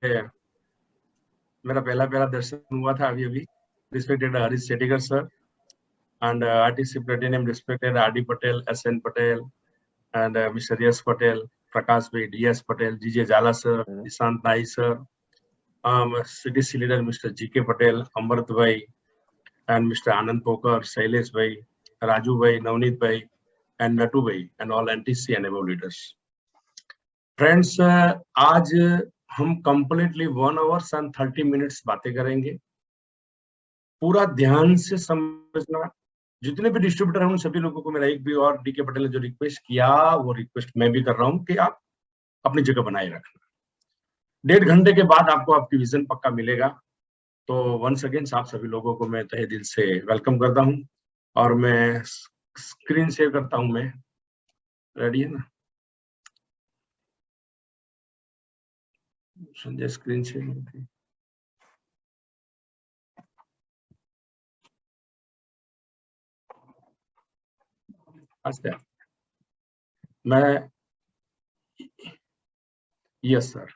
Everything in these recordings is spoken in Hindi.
मेरा पहला दर्शन हुआ था अभी respected Harish Shettigar sir and RTC Platinum respected RD Patel, SN Patel, and Mr. S Patel, Prakash Bhai, DS Patel, GJ Jala sir, Nishant Nai sir, CDC leader Mr. GK Patel, Amrit Bhai, and Mr. Anand Pokar, Shailesh Bhai, Raju Bhai, Navneet Bhai, and Natu Bhai, and all NTC and above leaders. Friends, आज हम completely 1 hour and 30 minutes बातें करेंगे. पूरा ध्यान से समझना. जितने भी डिस्ट्रीब्यूटर हैं उन सभी लोगों को मेरा एक भी और डीके पटेल ने जो रिक्वेस्ट किया वो रिक्वेस्ट मैं भी कर रहा हूं कि आप अपनी जगह बनाए रखना. 1.5 घंटे के बाद आपको आपकी विजन पक्का मिलेगा. तो वंस अगेन आप सभी लोगों को मैं तहे दिल से वेलकम करता हूं और मैं स्क्रीन शेयर करता हूं. मैं रेडी है ना संजय? स्क्रीन शेयर होती अच्छा. मैं यस सर.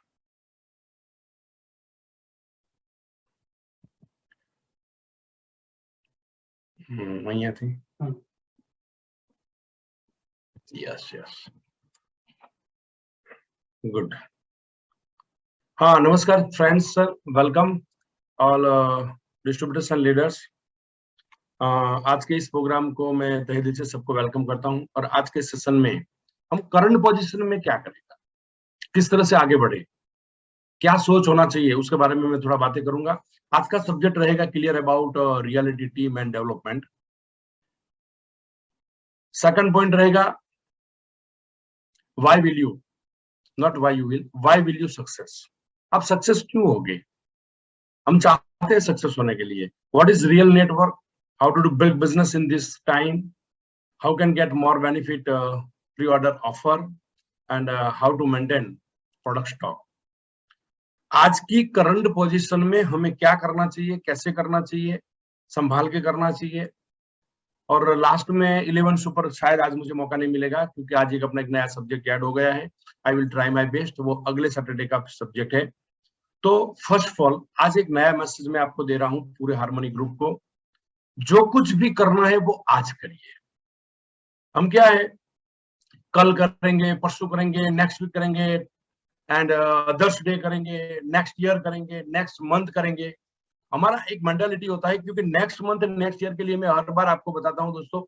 वही थी. Yes yes good. हाँ, नमस्कार friends, welcome all distributors and leaders. आज के इस प्रोग्राम को मैं तहे दिल से सबको वेलकम करता हूं. और आज के सेशन में हम करंट पोजीशन में क्या करेगा, किस तरह से आगे बढ़े, क्या सोच होना चाहिए, उसके बारे में मैं थोड़ा बातें करूंगा. आज का सब्जेक्ट रहेगा clear about reality team and development. Second point रहेगा why will you, not why you will, why will you success. आप सक्सेस क्यों होगे, हम चाहते हैं सक्सेस होने के लिए. What is real network, how to do build business in this time, how can get more benefit pre-order offer, and how to maintain product stock. आज की करंट पोजीशन में हमें क्या करना चाहिए, कैसे करना चाहिए, संभाल के करना चाहिए. और लास्ट में 11 सुपर शायद आज मुझे मौका नहीं मिलेगा क्योंकि आज एक अपना एक नया सब्जेक्ट ऐड हो गया है. I will try my best, वो अगले सैटरडे का सब्जेक्ट है. तो फर्स्ट ऑफ ऑल आज एक नया मैसेज मैं आपको दे रहा हूं पूरे हार्मनी ग्रुप को. जो कुछ भी करना है वो आज करिए. हम क्या है कल करेंगे, परसों करेंगे, नेक्स्ट वीक करेंगे, एंड 10 डे करेंगे, नेक्स्ट ईयर करेंगे, नेक्स्ट मंथ करेंगे. हमारा एक मेंटालिटी होता है क्योंकि नेक्स्ट मंथ नेक्स्ट ईयर के लिए मैं हर बार आपको बताता हूं दोस्तों,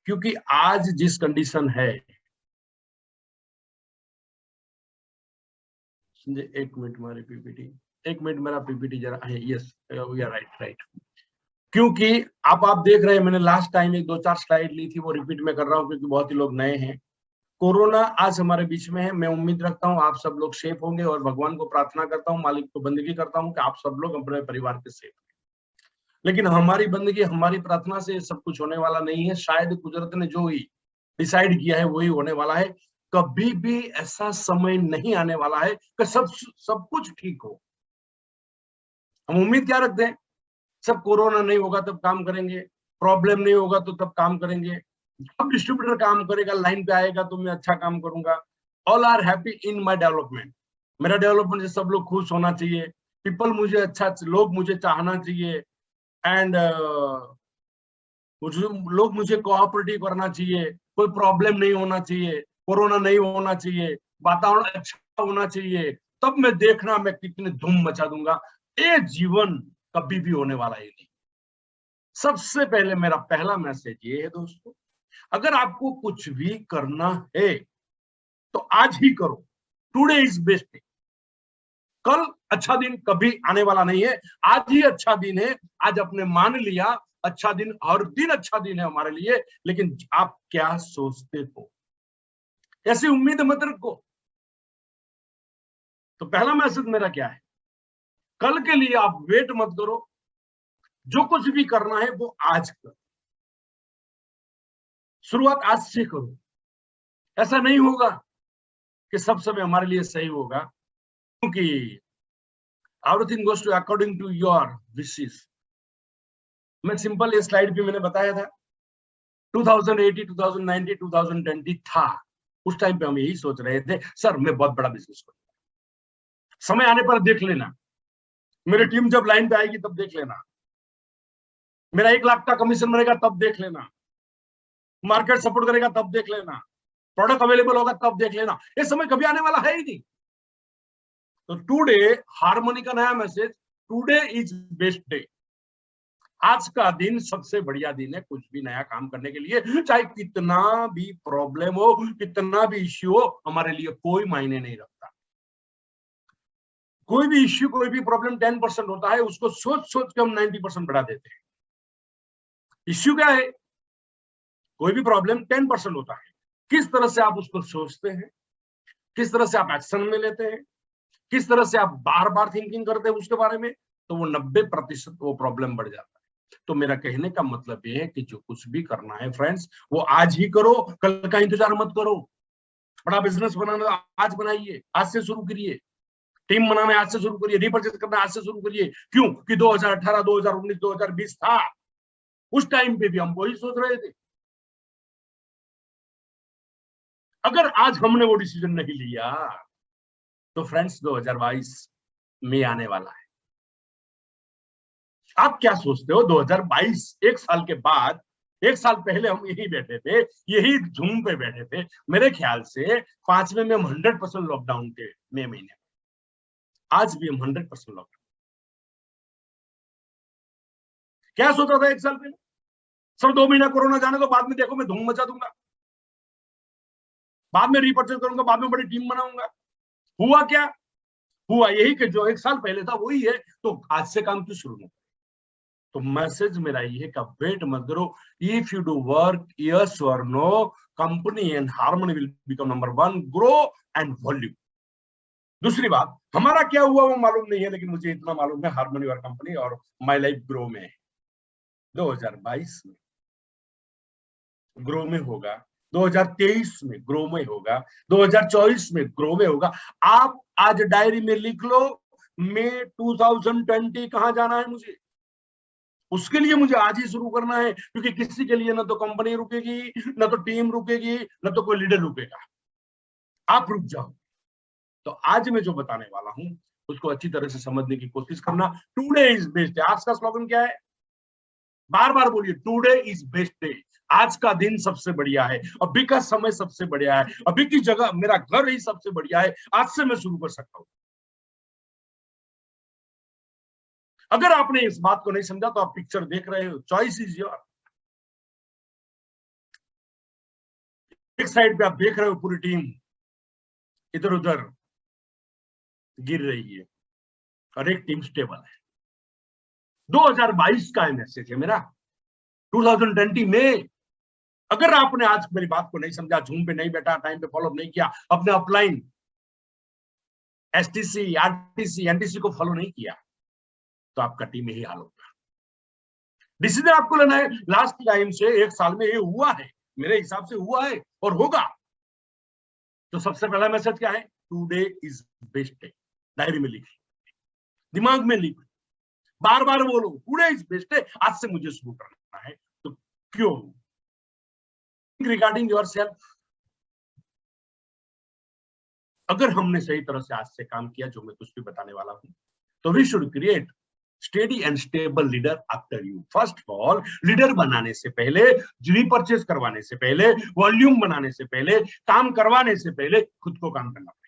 क्योंकि आज जिस कंडीशन है. एक मिनट हमारी पीपीटी, एक मिनट मेरा पीपीटी जरा है. Yes we are right. क्योंकि आप देख रहे हैं मैंने लास्ट टाइम एक 2-4 स्लाइड ली थी, वो रिपीट में कर रहा हूं क्योंकि बहुत ही लोग नए हैं. कोरोना आज हमारे बीच में है. मैं उम्मीद रखता हूं आप सब लोग सेफ होंगे और भगवान को प्रार्थना करता हूं, मालिक को बंदगी करता हूं कि आप सब लोग अपने परिवार के सेफ. लेकिन हमारी बंदगी, हमारी प्रार्थना से सब कुछ होने वाला नहीं है. शायद कुदरत ने जो ही डिसाइड किया है वही होने वाला है. कभी भी ऐसा समय नहीं आने वाला है कि सब कुछ ठीक हो. हम उम्मीद क्या रखते हैं, सब कोरोना नहीं होगा तब काम करेंगे, प्रॉब्लम नहीं होगा तो तब काम करेंगे, अब डिस्ट्रीब्यूटर काम करेगा, लाइन पे आएगा तो मैं अच्छा काम करूंगा. All are happy in my development. मेरा डेवलपमेंट से सब लोग खुश होना चाहिए. पीपल मुझे अच्छा, लोग मुझे चाहना चाहिए, एंड लोग मुझे कोऑपरेटिव करना चाहिए. कोई प्रॉब्लम नहीं होना चाहिए, कोरोना नहीं होना चाहिए, वातावरण अच्छा होना चाहिए. तब मैं देखना मैं कितनी धूम मचा दूंगा. ये जीवन कभी भी होने वाला ही नहीं. सबसे पहले मेरा पहला मैसेज ये है दोस्तों, अगर आपको कुछ भी करना है तो आज ही करो. Today is best day. कल अच्छा दिन कभी आने वाला नहीं है. आज ही अच्छा दिन है. आज आपने मान लिया अच्छा दिन, हर दिन अच्छा दिन है हमारे लिए. लेकिन आप क्या सोचते हो, ऐसी उम्मीद मत रखो. तो पहला मैसेज मेरा क्या है, कल के लिए आप वेट मत करो. जो कुछ भी करना है वो आज करो. शुरुआत आज से करो. ऐसा नहीं होगा कि सब समय हमारे लिए सही होगा, क्योंकि everything goes to according to your wishes. मैं सिंपल ये स्लाइड भी मैंने बताया था. 2018, 2019, 2020 था. उस टाइम पे हम यही सोच रहे थे, सर मैं बहुत बड़ा बिजनेस करूंगा, समय आने पर देख लेना, मेरी टीम जब लाइन पे आएगी तब देख लेना, मेरा 1 लाख का कमीशन बनेगा तब देख लेना, मार्केट सपोर्ट करेगा तब देख लेना, प्रोडक्ट अवेलेबल होगा तब देख लेना। ये समय कभी आने वाला है ही नहीं। तो टुडे, हार्मनी का नया message, today is best day. आज का दिन सबसे बढ़िया दिन है कुछ भी नया काम करने के लिए, चाहे कितना भी प्रॉब्लम हो, कितना भी इश्यू हो, हमारे लिए कोई मायने नहीं रखता। कोई भी इश्यू, कोई भी प्रॉब्लम 10% होता है, उसको सोच सोच के हम 90% बढ़ा देते हैं। इश्यू क्या है? कोई भी प्रॉब्लम 10% होता है, किस तरह से आप उसको सोचते हैं, किस तरह से आप एक्शन में लेते हैं, किस तरह से आप बार बार थिंकिंग करते हैं उसके बारे में, तो वो 90% वो प्रॉब्लम बढ़ जाता है। तो मेरा कहने का मतलब ये है कि जो कुछ भी करना है फ्रेंड्स, वो आज ही करो, कल का इंतजार मत करो। बड़ा बिजनेस बनाना आज बनाइए, आज से शुरू करिए। टीम बनाना आज से शुरू करिए, रिपर्चेज करना आज से शुरू करिए। क्यों? कि 2018, 2019, 2020 था, उस टाइम पे भी हम वही सोच रहे थे। अगर आज हमने वो डिसीजन नहीं लिया तो फ्रेंड्स 2022 में आने वाला है। आप क्या सोचते हो 2022, 1 साल के बाद? 1 साल पहले हम यही बैठे थे, यही जूम पे बैठे थे, मेरे ख्याल से 5वें में हम 100% लॉकडाउन थे, मई महीने। आज भी हम 100% लॉकडाउन। क्या सोचा था 1 साल पहले? सर 2 महीना कोरोना जाने तो बाद में देखो मैं धूम मचा दूंगा, बाद में रिपर्चेज करूंगा, बाद में बड़ी टीम बनाऊंगा। हुआ क्या? हुआ यही कि जो 1 साल पहले था वही है, तो आज से काम क्यों शुरू नहीं? तो मैसेज मेरा ये है कि वेट मत करो। If you do work, yes और no, company and harmony will become number 1, grow and volume. दूसरी बात, हमारा क्या हुआ वो मालूम नहीं है, लेकिन मुझे इतना मालूम है हार्मनी और कंपनी और माई लाइफ ग्रो में 2022 में ग्रो में होगा, 2023 में ग्रो में होगा, 2024 में ग्रो में होगा। आप आज डायरी में लिख लो, मई 2020 कहां जाना है मुझे, उसके लिए मुझे आज ही शुरू करना है, क्योंकि किसी के लिए ना तो कंपनी रुकेगी, ना तो टीम रुकेगी, ना तो कोई लीडर रुकेगा। आप रुक जाओ। तो आज मैं जो बताने वाला हूं उसको अच्छी तरह से समझने की कोशिश करना। Today is best day. आज का स्लोगन क्या है? बार बार बोलिए, टुडे इज बेस्ट डे। आज का दिन सबसे बढ़िया है, अभी का समय सबसे बढ़िया है, अभी की जगह मेरा घर ही सबसे बढ़िया है, आज से मैं शुरू कर सकता हूं। अगर आपने इस बात को नहीं समझा तो आप पिक्चर देख रहे हो, चॉइस इज योर। एक साइड पे आप देख रहे हो पूरी टीम इधर उधर गिर रही है और एक टीम स्टेबल है। 2022 का मैसेज है मेरा, 2020 में। अगर आपने आज मेरी बात को नहीं समझा, झूम पे नहीं बैठा, टाइम पे फॉलो नहीं किया, अपने अपलाइन एसटीसी, आरटीसी, एनटीसी को फॉलो नहीं किया, तो आपका टीम यही हाल होगा। डिसीजन आपको लेना है। लास्ट टाइम से 1 साल में ये हुआ है, मेरे हिसाब से हुआ है और होगा। तो सबसे पहला मैसेज क्या है? Today is best day. Diary में लिख, दिमाग में लिख, बार बार बोलो, टुडे इज बेस्ट डे, आज से मुझे शुरू करना है। तो क्यों? रिगार्डिंग योर सेल्फ, अगर हमने सही तरह से आज से काम किया जो मैं कुछ भी बताने वाला हूं, तो we should create steady and stable leader after you. First of all, leader बनाने से पहले, रिपर्चेज करवाने से पहले, वॉल्यूम बनाने से पहले, काम करवाने से पहले खुद को काम करना पड़ेगा।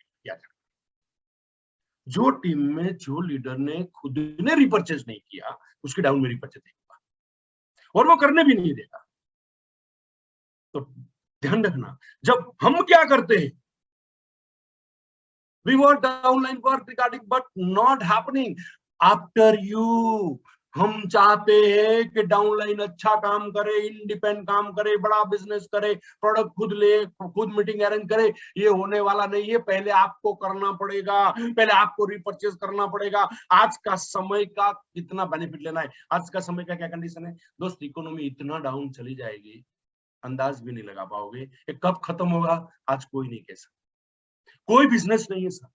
जो टीम में जो लीडर ने खुद ने रिपर्चेज नहीं किया, उसकी डाउन में रिपर्चेज नहीं होगा और वो करने भी नहीं देगा। तो ध्यान रखना, जब हम क्या करते हैं, we want downline work regarding but not happening after you। हम चाहते हैं कि डाउनलाइन अच्छा काम करे, इंडिपेंडेंट काम करे, बड़ा बिजनेस करे, प्रोडक्ट खुद ले, खुद मीटिंग अरेंज करे। ये होने वाला नहीं है। पहले आपको करना पड़ेगा, पहले आपको रिपर्चेज करना पड़ेगा। आज का समय का कितना बेनिफिट लेना है। आज का समय का क्या कंडीशन है दोस्त? इकोनॉमी इतना डाउन चली जाएगी, अंदाज भी नहीं लगा पाओगे। ये कब खत्म होगा आज कोई नहीं कह सकता। कोई बिजनेस नहीं है सर,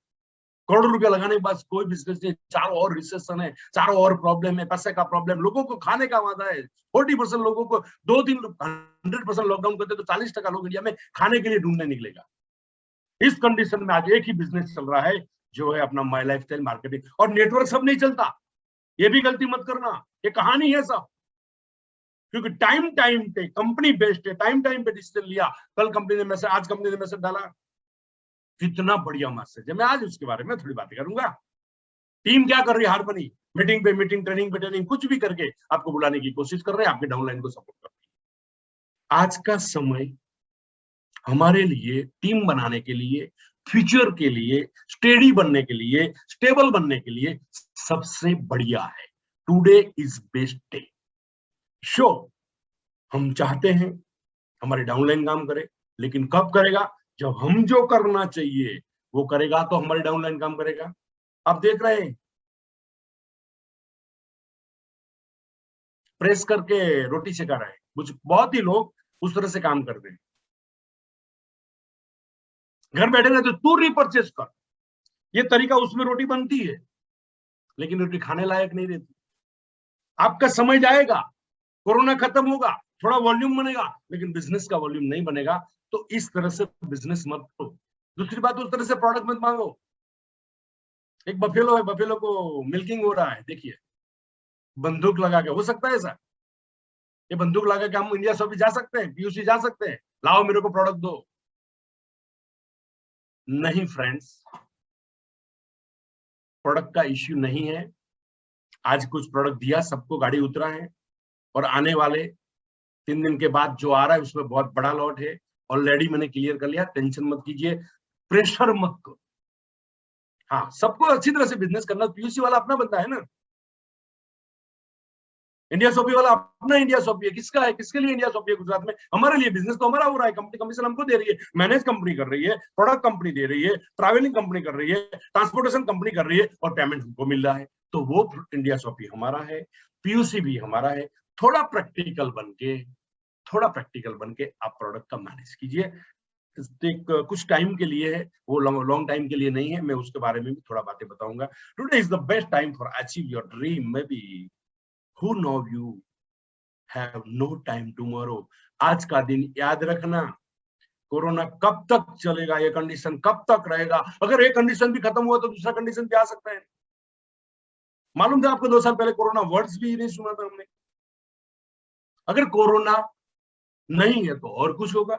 करोड़ों रुपया लगाने के बाद कोई बिजनेस नहीं। चारों ओर रिसेशन है, चारों ओर प्रॉब्लम है, पैसे का प्रॉब्लम, लोगों को खाने का वादा है। 40% लोगों को 2 दिन 100% लॉकडाउन करते तो 40% लोग इंडिया में खाने के लिए ढूंढने निकलेगा। इस कंडीशन में आज एक ही बिजनेस चल रहा है जो है अपना माई लाइफस्टाइल मार्केटिंग, और नेटवर्क सब नहीं चलता, ये भी गलती मत करना, ये कहानी है सब। क्योंकि टाइम टाइम पे कंपनी बेस्ड है, टाइम टाइम पे डिसीजन लिया, कल कंपनी ने मैसेज, आज कंपनी ने मैसेज डाला, कितना बढ़िया मैसेज है। मैं आज उसके बारे में थोड़ी बातें करूंगा। टीम क्या कर रही है, हारमनी मीटिंग पे मीटिंग, ट्रेनिंग पे ट्रेनिंग, कुछ भी करके आपको बुलाने की कोशिश कर रहे हैं, आपके डाउनलाइन को सपोर्ट कर रहे हैं। आज का समय हमारे लिए टीम बनाने के लिए, फ्यूचर के लिए, स्टेडी बनने के लिए, स्टेबल बनने के लिए सबसे बढ़िया है। Today is best day. Show हम चाहते हैं हमारे डाउनलाइन काम करे, लेकिन कब करेगा? जब हम जो करना चाहिए वो करेगा तो हमारे डाउनलाइन काम करेगा। आप देख रहे हैं, प्रेस करके रोटी सेका रहे हैं, कुछ बहुत ही लोग उस तरह से काम करते हैं। घर बैठे रहते, तू रिपर्चेस कर, ये तरीका, उसमें रोटी बनती है लेकिन रोटी खाने लायक नहीं रहती। आपका समय जाएगा, कोरोना खत्म होगा, थोड़ा वॉल्यूम बनेगा, लेकिन बिजनेस का वॉल्यूम नहीं बनेगा। तो इस तरह से बिजनेस मत करो। दूसरी बात, उस तरह से प्रोडक्ट मत मांगो। एक बफेलो है, बफेलो को मिल्किंग हो रहा है, देखिए बंदूक लगा के, हो सकता है ऐसा? ये बंदूक लगा के हम इंडिया शॉपी जा सकते हैं, पीयूसी जा सकते हैं, लाओ मेरे को प्रोडक्ट दो? नहीं फ्रेंड्स, प्रोडक्ट का इश्यू नहीं है। आज कुछ प्रोडक्ट दिया, सबको गाड़ी उतरा है, और आने वाले 3 दिन के बाद जो आ रहा है उसमें बहुत बड़ा लॉट है, ऑलरेडी मैंने क्लियर कर लिया, टेंशन मत कीजिए, प्रेशर मत करो। हाँ, सबको अच्छी तरह से बिजनेस करना। पीयूसी वाला अपना बंदा है ना, इंडिया शॉपी वाला अपना इंडिया शॉपी है। किसका है, किसके लिए इंडिया शॉपी है? गुजरात में हमारे लिए। बिजनेस तो हमारा हो रहा है, कंपनी कमीशन हमको दे रही है, मैनेज कंपनी कर रही है, प्रोडक्ट कंपनी दे रही है, ट्रैवलिंग कंपनी कर रही है, ट्रांसपोर्टेशन कंपनी कर रही है, और पेमेंट हमको मिल रहा है। तो वो इंडिया शॉपी हमारा है, पीयूसी भी हमारा है। थोड़ा प्रैक्टिकल बन के, थोड़ा प्रैक्टिकल बन के आप प्रोडक्ट का मैनेज कीजिए। एक कुछ टाइम के लिए है वो, लॉन्ग टाइम के लिए नहीं है। मैं उसके बारे में भी थोड़ा बातें बताऊंगा। Today is the best time for achieve your dream. Maybe who know you have no time tomorrow. आज का दिन याद रखना, कोरोना कब तक चलेगा, ये कंडीशन कब तक रहेगा? अगर एक कंडीशन भी खत्म हुआ तो दूसरा कंडीशन भी आ सकता है। मालूम था आपको 2 साल पहले कोरोना वर्ड्स भी नहीं सुना था हमने। अगर कोरोना नहीं है तो और कुछ होगा,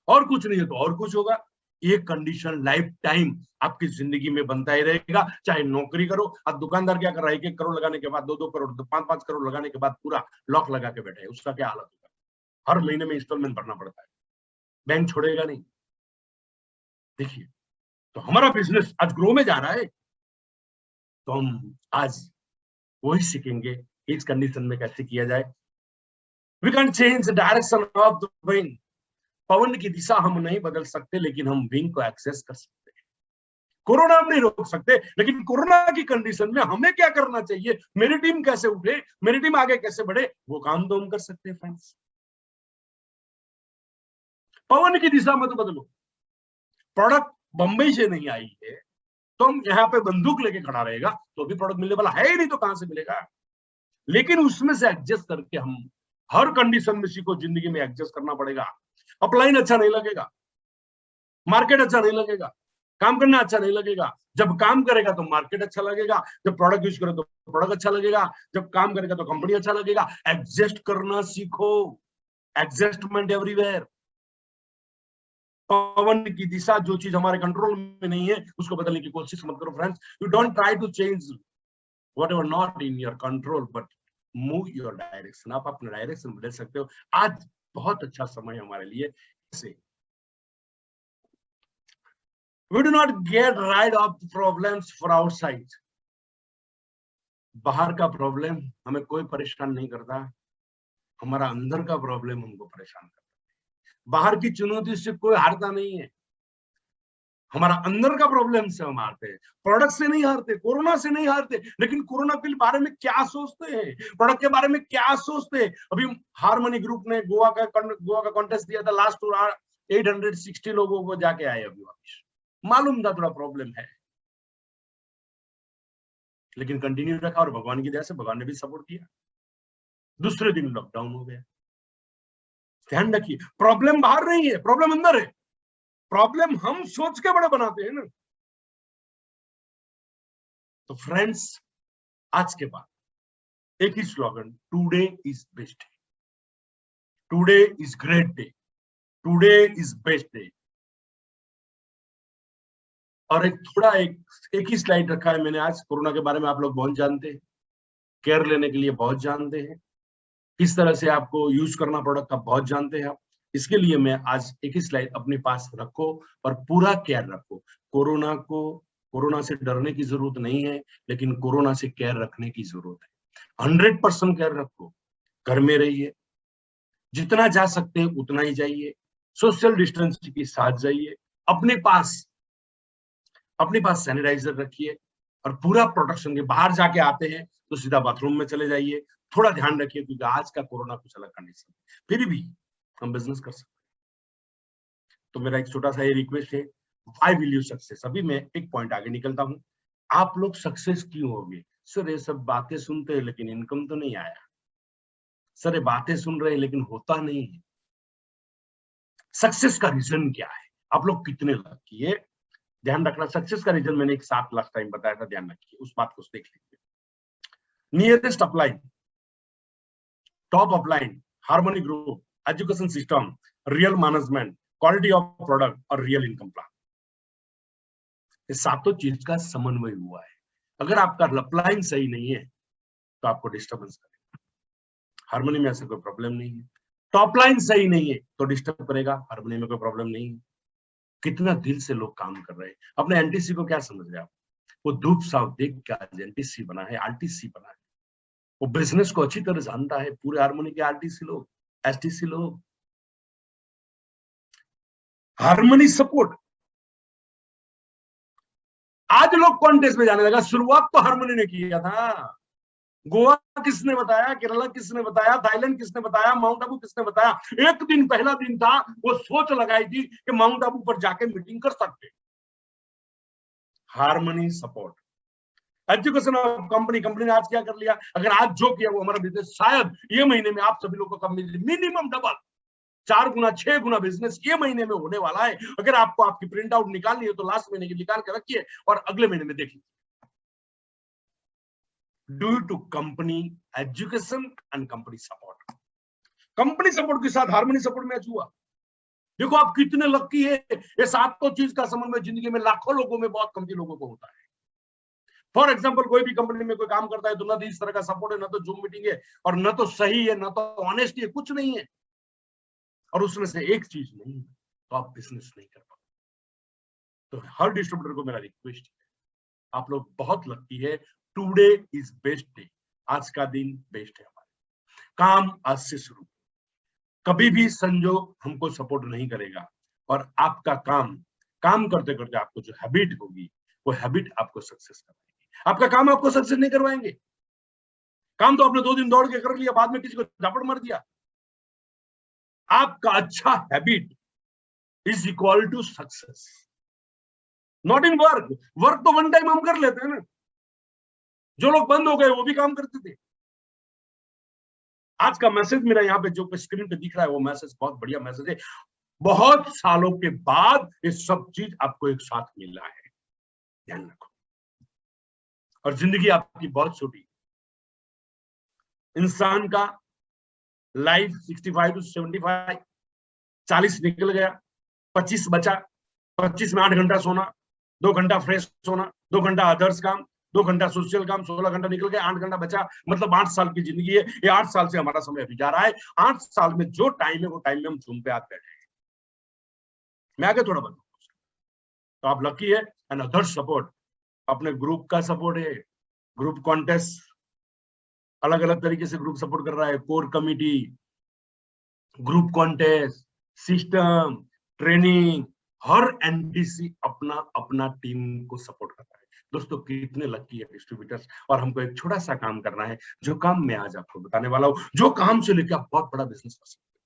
और कुछ नहीं है तो और कुछ होगा। ये कंडीशन लाइफ टाइम आपकी जिंदगी में बनता ही रहेगा। चाहे नौकरी करो, अब दुकानदार क्या कर रहा है, 1-1 करोड़ लगाने के बाद, 2-2 करोड़, 5-5 करोड़ लगाने के बाद पूरा लॉक लगा के बैठे है, उसका क्या हालत होगा? हर महीने में इंस्टॉलमेंट भरना पड़ता है, बैंक छोड़ेगा नहीं। देखिए, तो हमारा बिजनेस आज ग्रो में जा रहा है, तो हम आज वही सीखेंगे इस कंडीशन में कैसे किया जाए। We can change the direction of the wind. पवन की दिशा हम नहीं बदल सकते, लेकिन हम विंग को एक्सेस कर सकते हैं। कोरोना हम नहीं रोक सकते, लेकिन कोरोना की कंडीशन में हमें क्या करना चाहिए, मेरी टीम कैसे उठे, मेरी टीम आगे कैसे बढ़े, वो काम तो हम कर सकते हैं फ्रेंड्स। पवन की दिशा मत बदलो। प्रोडक्ट बंबई से नहीं आई है तो हम यहाँ पे बंदूक लेके खड़ा रहेगा तो भी प्रोडक्ट मिलने वाला है ही नहीं, तो कहां से मिलेगा? लेकिन उसमें से एडजस्ट करके हम हर कंडीशन में सीखो, जिंदगी में एडजस्ट करना पड़ेगा। अपलाइन अच्छा नहीं लगेगा, मार्केट अच्छा नहीं लगेगा, काम करना अच्छा नहीं लगेगा। जब काम करेगा तो मार्केट अच्छा लगेगा, जब प्रोडक्ट यूज करो तो प्रोडक्ट अच्छा लगेगा, जब काम करेगा तो कंपनी अच्छा लगेगा। एडजस्ट करना सीखो, एडजस्टमेंट एवरीवेयर। पवन की दिशा, जो चीज हमारे कंट्रोल में नहीं है उसको बदलने की कोशिश मत करो friends. You don't try to change whatever not in your control, but move your direction. आप अपना डायरेक्शन बदल सकते हो। आज बहुत अच्छा समय हमारे लिए। We do not get rid of the problems for outside. बाहर का प्रॉब्लम हमें कोई परेशान नहीं करता, हमारा अंदर का प्रॉब्लम हमको परेशान करता है। बाहर की चुनौती से कोई हारता नहीं है, हमारा अंदर का प्रॉब्लम से हम हारते हैं। प्रोडक्ट से नहीं हारते, कोरोना से नहीं हारते, लेकिन कोरोना के बारे में क्या सोचते हैं, प्रोडक्ट के बारे में क्या सोचते हैं। अभी हारमनी ग्रुप ने गोवा का कॉन्टेस्ट दिया था, लास्ट टूर 860 लोगों को जाके आए अभी वापस। मालूम था थोड़ा प्रॉब्लम है, लेकिन कंटिन्यू रखा, और भगवान की दया से भगवान ने भी सपोर्ट किया। दूसरे दिन लॉकडाउन हो गया। ध्यान रखिए, प्रॉब्लम बाहर नहीं है, प्रॉब्लम अंदर है। प्रॉब्लम हम सोच के बड़े बनाते हैं ना। तो फ्रेंड्स, आज के बाद एक ही slogan, today is best day, today is great day, today is best day. और एक ही स्लाइड रखा है मैंने आज। कोरोना के बारे में आप लोग बहुत जानते हैं, केयर लेने के लिए बहुत जानते हैं, किस तरह से आपको यूज करना प्रोडक्ट का बहुत जानते हैं आप। इसके लिए मैं आज एक ही स्लाइड अपने पास रखो और पूरा केयर रखो। कोरोना से डरने की जरूरत नहीं है, लेकिन कोरोना से केयर रखने की जरूरत है। 100% केयर रखो, घर में रहिए, जितना जा सकते हैं उतना ही जाइए, सोशल डिस्टेंस के साथ जाइए, अपने पास सैनिटाइजर रखिए, और पूरा प्रोटेक्शन के बाहर जाके आते हैं तो सीधा बाथरूम में चले जाइए। थोड़ा ध्यान रखिए, क्योंकि आज का कोरोना कुछ अलग कंडीशन है, फिर भी हम बिजनेस कर सकते हैं। तो मेरा एक छोटा सा ये रिक्वेस्ट है, व्हाई विल यू सक्सेस। अभी मैं एक पॉइंट आगे निकलता हूं। आप लोग सक्सेस क्यों होगे? सर ये सब बातें सुनते हैं लेकिन इनकम तो नहीं आया। सर ये बातें सुन रहे हैं लेकिन होता नहीं है। सक्सेस का रीजन क्या है? आप लोग कितने लकी है? ध्यान रखना, सक्सेस का रीजन मैंने एक साथ लास्ट टाइम बताया था, ध्यान रखिए, उस बात को देख लीजिए। Nearest upline, top upline, harmony group, education system, real management, quality of product और रियल इनकम प्लान। ये सातों चीज का समन्वय हुआ है। अगर आपका अपलाइन सही नहीं है तो आपको डिस्टर्बेंस करेगा। हार्मोनी में ऐसा कोई प्रॉब्लम नहीं है। टॉप लाइन सही नहीं है तो डिस्टर्ब करेगा, हार्मोनी में कोई प्रॉब्लम नहीं है। कितना दिल से लोग काम कर रहे हैं। अपने एनटीसी को क्या समझ रहे हैं आप? वो धूप साव देख के आज एनटीसी बना है, आरटीसी बना है। वो बिजनेस को अच्छी तरह जानता है, पूरे हार्मोनी के आरटीसी लोग, एसटीसी लोग। हार्मोनी सपोर्ट, आज लोग कॉन्टेस्ट में जाने लगा, शुरुआत तो हार्मोनी ने किया था। गोवा किसने बताया, केरला किसने बताया, थाईलैंड किसने बताया, माउंट आबू किसने बताया? एक दिन पहला दिन था, वो सोच लगाई थी कि माउंट आबू पर जाके मीटिंग कर सकते। Harmony support, education of company ने आज क्या कर लिया? अगर आज जो किया वो हमारा बिजनेस शायद ये महीने में आप सभी लोगों का मिनिमम डबल, 4 गुना 6 गुना बिजनेस ये महीने में होने वाला है। अगर आपको आपकी प्रिंट आउट निकालनी है तो लास्ट महीने की निकाल के रखिए और अगले महीने में देखिए। Due to company education and company support, company support के साथ हार्मोनी सपोर्ट मैच हुआ। देखो आप कितने लकी है। ये सातों चीज का समन्वय जिंदगी में लाखों लोगों में बहुत कम लोगों को होता है। फॉर एग्जाम्पल, कोई भी कंपनी में कोई काम करता है तो ना तो इस तरह का सपोर्ट है, ना तो जूम मीटिंग है, और ना तो सही है, ना तो ऑनेस्टी है, कुछ नहीं है, और उसमें से एक चीज नहीं है, तो आप बिजनेस नहीं कर पाते। तो हर डिस्ट्रीब्यूटर को मेरा रिक्वेस्ट है, आप लोग बहुत लकी है। टुडे इज बेस्ट डे, आज का दिन बेस्ट है हमारे। काम आज से शुरू, कभी भी संजोग हमको सपोर्ट नहीं करेगा, और आपका काम करते करते आपको जो हैबिट होगी वो हैबिट आपको सक्सेस करवाएगी। आपका काम आपको सक्सेस नहीं करवाएंगे। काम तो आपने 2 दिन दौड़ के कर लिया, बाद में किसी को झापड़ मार दिया। आपका अच्छा habit is equal to success, not in work. Work तो वन टाइम हम कर लेते हैं ना, जो लोग बंद हो गए वो भी काम करते थे। आज का मैसेज मेरा यहाँ पे जो स्क्रीन पे दिख रहा है वो मैसेज बहुत बढ़िया मैसेज है। बहुत सालों के बाद ये सब चीज आपको एक साथ मिला है, ध्यान रखो। और जिंदगी आपकी बहुत छोटी, इंसान का लाइफ 65 टू 75, 40 निकल गया, 25 बचा। 25 में 8 घंटा सोना, 2 घंटा फ्रेश होना, 2 घंटा अदर्स काम, 2 घंटा सोशल काम, 16 घंटा निकल गया, 8 घंटा बचा, मतलब 8 साल की जिंदगी है। ये 8 साल से हमारा समय अभी जा रहा है। 8 साल में जो टाइम है वो टाइम में हम जूम पे आते हैं। मैं आगे थोड़ा बताऊंगा, तो आप लकी है। एंड अदर्स सपोर्ट, अपने ग्रुप का सपोर्ट है, ग्रुप कॉन्टेस्ट अलग अलग तरीके से ग्रुप सपोर्ट कर रहा है, core committee, group contest, system, training, हर एनडीसी अपना अपना टीम को सपोर्ट करता है। दोस्तों कितने लकी है डिस्ट्रीब्यूटर्स। और हमको एक छोटा सा काम करना है, जो काम मैं आज आपको बताने वाला हूं, जो काम से लेकर आप बहुत बड़ा बिजनेस कर सकते हैं।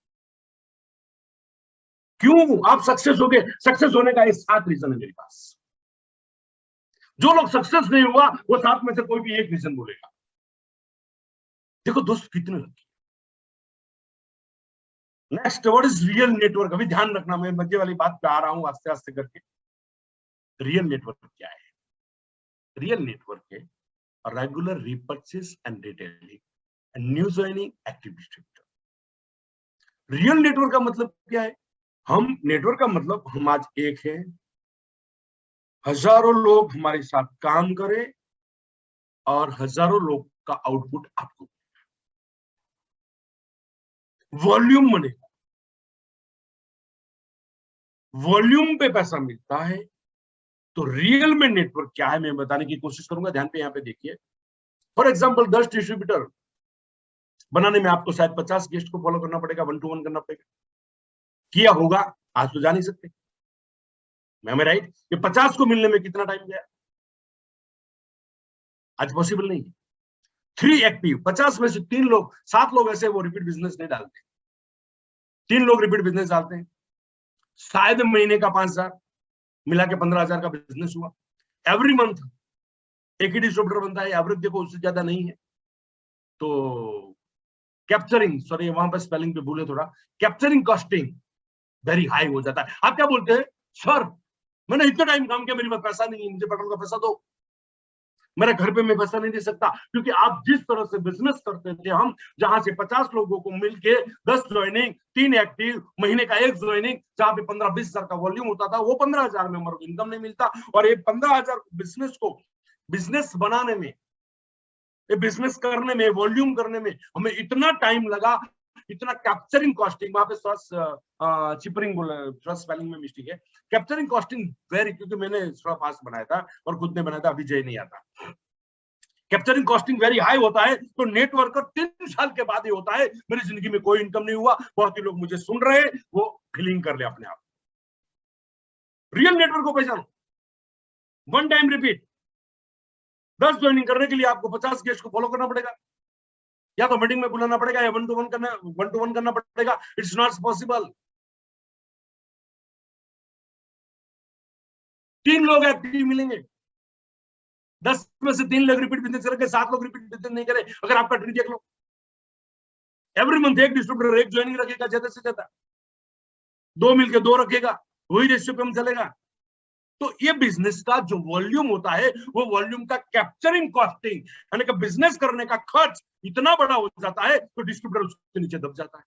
क्यों आप सक्सेस हो गए? सक्सेस होने का ये 7 रीजन है मेरे पास। जो लोग सक्सेस नहीं हुआ वो 7 में से कोई भी एक रीजन बोलेगा। देखो दोस्त कितने lucky. Next, what is real network? अभी ध्यान रखना, मैं मजे वाली बात पे आ रहा हूं आस्ते आस्ते करके। रियल नेटवर्क क्या है? रियल नेटवर्क है regular repurchase and retailing and new joining active distributor. Real network का मतलब क्या है? हम नेटवर्क का मतलब हम आज एक है, हजारों लोग हमारे साथ काम करें और हजारों लोग का आउटपुट आपको वॉल्यूम बनेगा, वॉल्यूम पे पैसा मिलता है। तो रियल में नेटवर्क क्या है मैं बताने की कोशिश करूंगा, ध्यान पे यहाँ पे देखिए। फॉर एग्जांपल 10 डिस्ट्रीब्यूटर बनाने में आपको शायद 50 गेस्ट को फॉलो करना पड़ेगा, 1 to 1 करना पड़ेगा। किया होगा, आज तो जा नहीं सकते, मैं राइट? ये 50 को मिलने में कितना टाइम गया? आज पॉसिबल नहीं है। 3 एक्टिव, 50 में से 3 लोग, 7 लोग ऐसे वो रिपीट बिजनेस नहीं डालते, 3 लोग रिपीट बिजनेस डालते हैं। शायद महीने का 5,000 मिला के 15,000 का बिजनेस हुआ। एवरी मंथ एक ही डिस्ट्रीब्यूटर बनता है, एवरेज देखो उससे ज्यादा नहीं है। तो कैप्चरिंग, सॉरी वहां पर स्पेलिंग पे भूले थोड़ा, कैप्चरिंग कॉस्टिंग वेरी हाई हो जाता है। आप क्या बोलते हैं? सर मैंने इतना टाइम काम किया, मेरे पास पैसा नहीं है, मुझे पेट्रोल का पैसा दो, मेरे घर पे मैं पैसा नहीं दे सकता। क्योंकि आप जिस तरह से बिजनेस करते थे, हम जहां से 50 लोगों को मिलके 10 ज्वाइनिंग, 3 एक्टिव, महीने का 1 ज्वाइनिंग, जहां पे 15-20 हजार का वॉल्यूम होता था, वो 15,000 में हमारे इनकम नहीं मिलता। और ये 15,000 बिजनेस को बिजनेस बनाने में, ये बिजनेस करने में, वॉल्यूम करने में हमें इतना टाइम लगा, इतना कैप्चरिंग कॉस्टिंग, वहां पे चिपरिंग बोला, थोड़ा स्पेलिंग में मिस्टेक है, कैप्चरिंग कॉस्टिंग वेरी, क्योंकि मैंने थोड़ा फास्ट बनाया था और खुद ने बनाया था, अभी जय नहीं आता। कैप्चरिंग कॉस्टिंग वेरी हाई होता है। तो नेटवर्क 3 साल के बाद ही होता है, मेरी जिंदगी में कोई इनकम नहीं हुआ, बहुत ही लोग मुझे सुन रहे हैं, वो फीलिंग कर ले अपने आप। रियल नेटवर्क को पहचानो, 1 टाइम रिपीट। 10 ज्वाइनिंग करने के लिए आपको 50 गेस्ट को फॉलो करना पड़ेगा, या तो मीटिंग में बुलाना पड़ेगा, या 1 to 1 करना पड़ेगा। It's not possible. 3 लोग एक्टिव मिलेंगे, 10 में से 3 लोग रिपीट बिजनेस करेंगे, 7 लोग रिपीट बिजनेस नहीं करें। अगर आपका ट्री देख लो, एवरी मंथ एक डिस्ट्रीब्यूटर 1 ज्वाइनिंग रखेगा, ज्यादा से ज्यादा 2 मिलकर 2 रखेगा, वही रेशियो पे हम चलेगा। तो ये बिजनेस का जो वॉल्यूम होता है, वो वॉल्यूम का कैप्चरिंग कॉस्टिंग, यानी कि बिजनेस करने का खर्च इतना बड़ा हो जाता है, तो डिस्ट्रीब्यूटर उसके नीचे दब जाता है।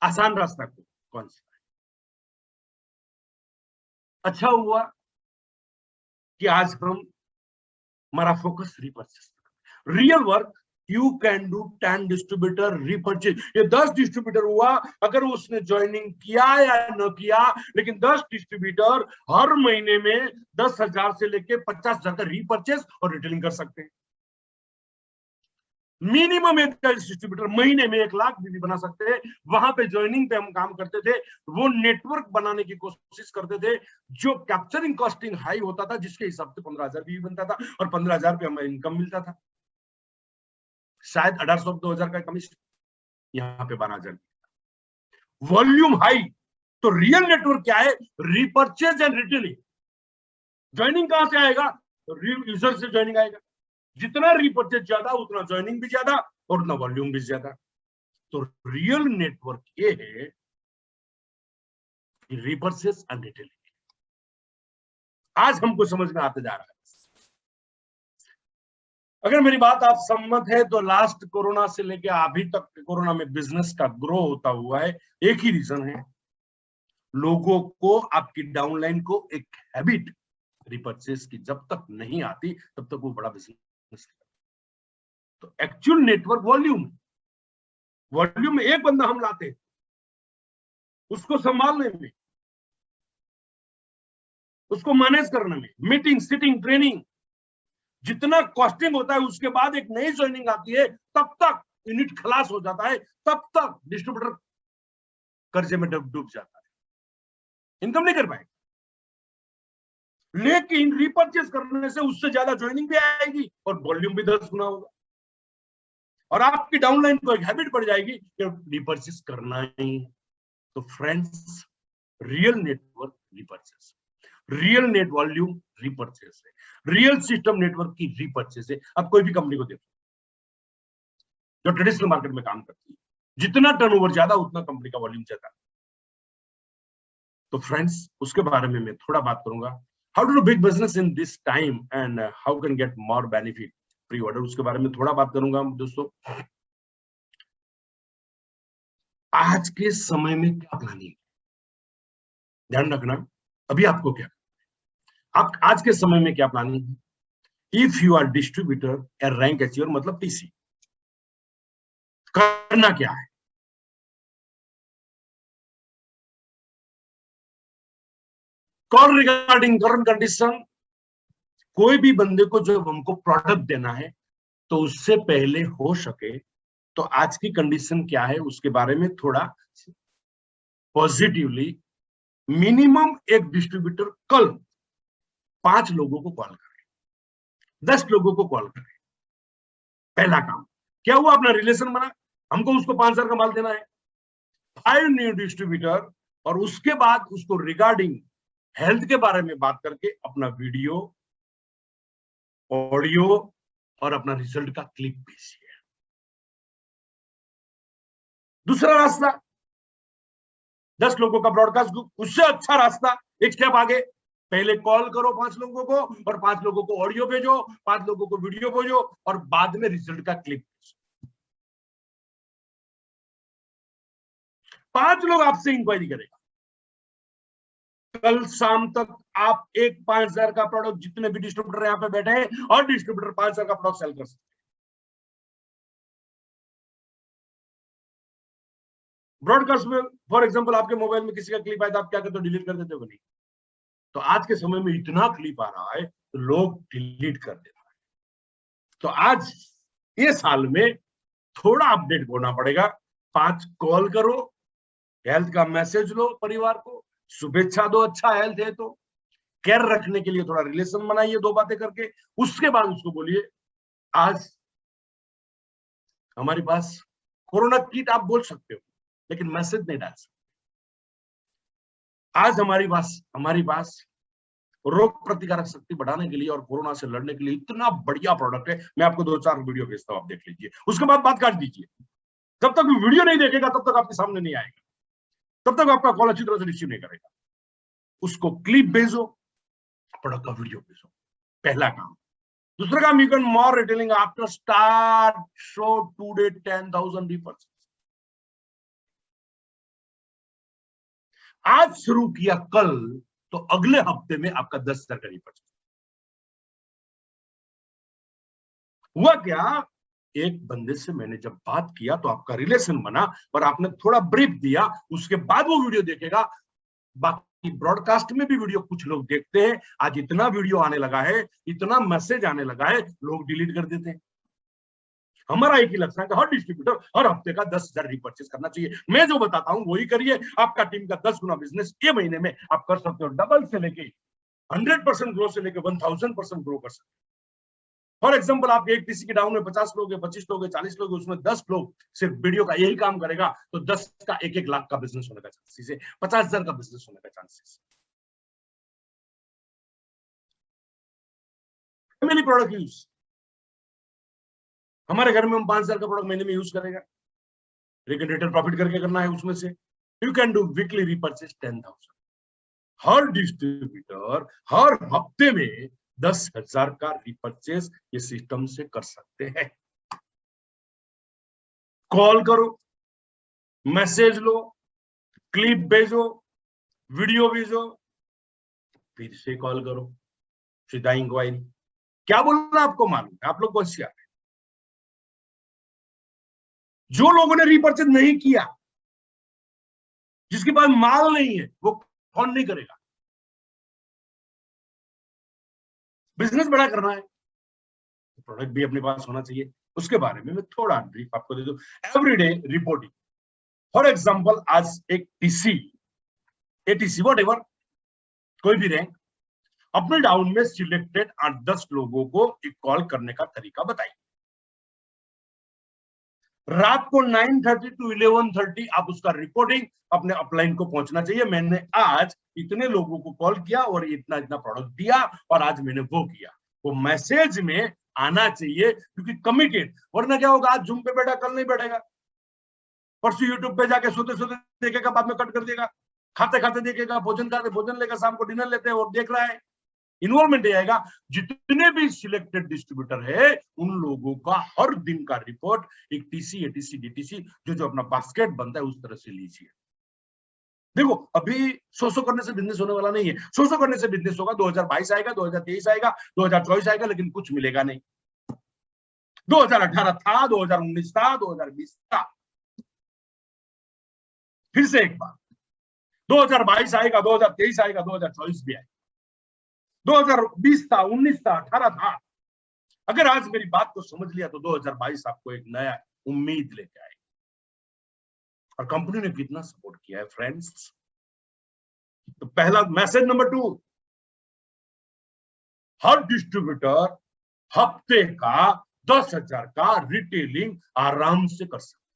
आसान रास्ता कौन सा? अच्छा हुआ कि आज हम, हमारा focus repurchase, real work. You can do 10 distributor repurchase. ये 10 डिस्ट्रीब्यूटर हुआ, अगर उसने ज्वाइनिंग किया या न किया, लेकिन 10 डिस्ट्रीब्यूटर हर महीने में 10,000 से लेके 50,000 का रीपर्चेज और रिटेलिंग कर सकते हैं। मिनिमम एक डिस्ट्रीब्यूटर महीने में 1 लाख भी बना सकते हैं। वहां पे ज्वाइनिंग पे हम काम करते थे, वो नेटवर्क बनाने की कोशिश करते थे, जो कैप्चरिंग कॉस्टिंग हाई होता था, जिसके हिसाब से 15,000 भी बनता था और 15,000 पे हमें इनकम मिलता था, शायद 1,800-2,000 का कमीशन, यहाँ पे 12,000। Volume high. तो रियल नेटवर्क क्या है? Repurchase and retailing. ज्वाइनिंग कहां से आएगा? यूजर से ज्वाइनिंग आएगा। जितना रीपर्चेज ज्यादा, उतना ज्वाइनिंग भी ज्यादा और उतना वॉल्यूम भी ज्यादा। तो रियल नेटवर्क ये है रीपर्चेज एंड रिटेलिंग। आज हमको समझ में आते जा रहा है। अगर मेरी बात आप सम्मत है, तो लास्ट कोरोना से लेकर अभी तक कोरोना में बिजनेस का ग्रो होता हुआ है, एक ही रीजन है, लोगों को, आपकी डाउनलाइन को एक हैबिट रिपर्चेस की जब तक नहीं आती, तब तक वो बड़ा बिजनेस। तो एक्चुअल नेटवर्क वॉल्यूम, वॉल्यूम में एक बंदा हम लाते हैं, उसको संभालने में, उसको मैनेज करने में, मीटिंग, सिटिंग, ट्रेनिंग, जितना कॉस्टिंग होता है, उसके बाद एक नई ज्वाइनिंग आती है, तब तक यूनिट खलास हो जाता है, तब तक डिस्ट्रीब्यूटर कर्जे में डूब जाता है, इनकम नहीं कर पाएगा। लेकिन रिपर्चेस करने से उससे ज्यादा ज्वाइनिंग भी आएगी और वॉल्यूम भी 10 गुना होगा, और आपकी डाउनलाइन को एक हैबिट पड़ जाएगी कि रिपर्चेस करना ही। तो friends, real network repurchase, real net volume repurchase है, रियल सिस्टम नेटवर्क की रिपर्चेस है। अब कोई भी कंपनी को देखो जो ट्रेडिशनल मार्केट में काम करती है, जितना टर्नओवर ज्यादा, उतना कंपनी का वॉल्यूम ज्यादा। तो फ्रेंड्स, उसके बारे में मैं थोड़ा बात करूंगा। How to do big business in this time and how can get more benefit pre order, उसके बारे में थोड़ा बात करूंगा दोस्तों। आज के समय में क्या प्लानिंग, ध्यान रखना अभी आपको क्या, आप आज के समय में क्या प्लानिंग है। इफ यू आर डिस्ट्रीब्यूटर या रैंक अचीवर मतलब टीसी, करना क्या है। कॉल रिगार्डिंग करंट कंडीशन, कोई भी बंदे को जब हमको प्रोडक्ट देना है तो उससे पहले हो सके तो आज की कंडीशन क्या है उसके बारे में थोड़ा पॉजिटिवली, मिनिमम एक डिस्ट्रीब्यूटर कल 5 लोगों को कॉल करे, 10 लोगों को कॉल करे। पहला काम क्या हुआ, अपना रिलेशन बना, हमको उसको 5,000 का माल देना है, 5 न्यू डिस्ट्रीब्यूटर, और उसके बाद उसको रिगार्डिंग हेल्थ के बारे में बात करके अपना वीडियो, ऑडियो और अपना रिजल्ट का क्लिप भेजिए। दूसरा रास्ता 10 लोगों का ब्रॉडकास्ट ग्रुप, उससे अच्छा रास्ता एक स्टेप आगे, पहले कॉल करो 5 लोगों को और 5 लोगों को ऑडियो भेजो, 5 लोगों को वीडियो भेजो और बाद में रिजल्ट का क्लिप भेजो। 5 लोग आपसे इंक्वायरी करेगा, कल शाम तक आप एक 5,000 का प्रोडक्ट, जितने भी डिस्ट्रीब्यूटर यहाँ पे बैठे हैं और डिस्ट्रीब्यूटर 5,000 का प्रोडक्ट सेल कर सकते हैं। ब्रॉडकास्ट में फॉर एग्जांपल आपके मोबाइल में किसी का क्लिप आया तो आप क्या करते हो, डिलीट कर देते हो नहीं। तो आज के समय में इतना क्लिप आ रहा है तो लोग डिलीट कर देते हैं। तो आज ये साल में थोड़ा अपडेट होना पड़ेगा, 5 कॉल करो, हेल्थ का मैसेज लो, परिवार को शुभेच्छा दो, अच्छा हेल्थ है तो केयर रखने के लिए थोड़ा रिलेशन बनाइए 2 बातें करके, उसके बाद उसको बोलिए आज हमारे पास कोरोना किट, आप बोल सकते हो लेकिन मैसेज नहीं डाल सकते। आज हमारी पास रोग प्रतिकारक शक्ति बढ़ाने के लिए और कोरोना से लड़ने के लिए इतना बढ़िया प्रोडक्ट है, मैं आपको 2-4 वीडियो भेजता हूं, आप देख लीजिए, उसके बाद बात काट दीजिए। जब तक वीडियो नहीं देखेगा तब तक आपके सामने नहीं आएगा, तब तक आपका कॉल अच्छी तरह से रिसीव नहीं करेगा। उसको क्लिप भेजो, प्रोडक्ट का वीडियो भेजो, पहला काम। दूसरा काम, you can more retailing after start show today 10,000 रिपर्स। आज शुरू किया कल तो अगले हफ्ते में आपका 10,000 का रिपर्स। हुआ क्या, एक बंदे से मैंने जब बात किया तो आपका रिलेशन बना और आपने थोड़ा ब्रीफ दिया, उसके बाद वो वीडियो देखेगा। बाकी ब्रॉडकास्ट में भी वीडियो कुछ लोग देखते हैं, आज इतना वीडियो आने लगा है, इतना मैसेज आने लगा है, लोग डिलीट कर देते हैं। हमारा एक ही लक्ष्य है कि हर डिस्ट्रीब्यूटर हर हफ्ते का 10,000 रिपर्चेस करना चाहिए। मैं जो बताता हूं वही करिए, आपका टीम का 10 गुना बिजनेस ये महीने में आप कर सकते हो, डबल से लेके 100% ग्रो से लेके 1000% ग्रो कर सकते हो। फॉर एग्जाम्पल आप एक टीसी के डाउन में 50 लोग है, 25 लोग है, 40 लोग है, उसमें 10 लोग सिर्फ वीडियो का यही काम करेगा तो 10 का 1-1 लाख का बिजनेस होने का चांसेस है, 50,000 का बिजनेस होने का चांसेस है। फैमिली प्रोडक्ट यूज, हमारे घर में हम 5,000 का प्रोडक्ट महीने में यूज करेगा, लेकिन रिटर्न प्रॉफिट करके करना है उसमें से। You can do weekly repurchase 10,000। हर डिस्ट्रीब्यूटर हर हफ्ते में 10,000 का रिपर्चेस ये सिस्टम से कर सकते हैं। कॉल करो, मैसेज लो, क्लिप भेजो, वीडियो भेजो, फिर से कॉल करो, सीधा इंक्वायरी। क्या बोलना आपको मालूम है, आप लोग को होशियार है। जो लोगों ने रिपर्चेस नहीं किया, जिसके पास माल नहीं है, वो फोन नहीं करेगा। बिजनेस बड़ा करना है, प्रोडक्ट भी अपने पास होना चाहिए। उसके बारे में मैं थोड़ा ब्रीफ आपको दे दूं। एवरीडे रिपोर्टिंग, फॉर एग्जांपल आज एक टीसी, एटीसी वॉट एवर, कोई भी रैंक, अपने डाउन में सिलेक्टेड 8-10 लोगों को एक कॉल करने का तरीका बताइए। रात को 9:30 to 11:30 आप उसका रिपोर्टिंग अपने अपलाइन को पहुंचना चाहिए। मैंने आज इतने लोगों को कॉल किया और इतना इतना प्रोडक्ट दिया और आज मैंने वो किया, वो मैसेज में आना चाहिए, क्योंकि कमिटेड। वरना क्या होगा, आज जूम पे बैठा कल नहीं बैठेगा, परसों यूट्यूब पे जाके सोते सोते देखेगा, बाद में कट कर देगा, खाते खाते देखेगा, भोजन खाते भोजन लेगा, शाम को डिनर लेते हैं और देख रहा है। इन्वॉल्वमेंट ये आएगा, जितने भी सिलेक्टेड डिस्ट्रीब्यूटर है उन लोगों का हर दिन का रिपोर्ट एक टीसी, एटीसी, डीटीसी जो अपना बास्केट बनता है उस तरह से लीजिए। देखो अभी सो करने से बिजनेस होने वाला नहीं है, सो करने से बिजनेस होगा। 2022 आएगा, 2023 आएगा, 2024 आएगा, लेकिन कुछ मिलेगा नहीं। 2018 था, 2019 था, 2020 था। फिर से एक बार 2022 आएगा, 2023 आएगा, 2024 भी आएगा, 2020 था, 19 था, 18 था। अगर आज मेरी बात को समझ लिया तो 2022 आपको एक नया उम्मीद लेके आएगा। और कंपनी ने कितना सपोर्ट किया है फ्रेंड्स। तो पहला मैसेज नंबर 2, हर डिस्ट्रीब्यूटर हफ्ते का 10,000 का रिटेलिंग आराम से कर सकते,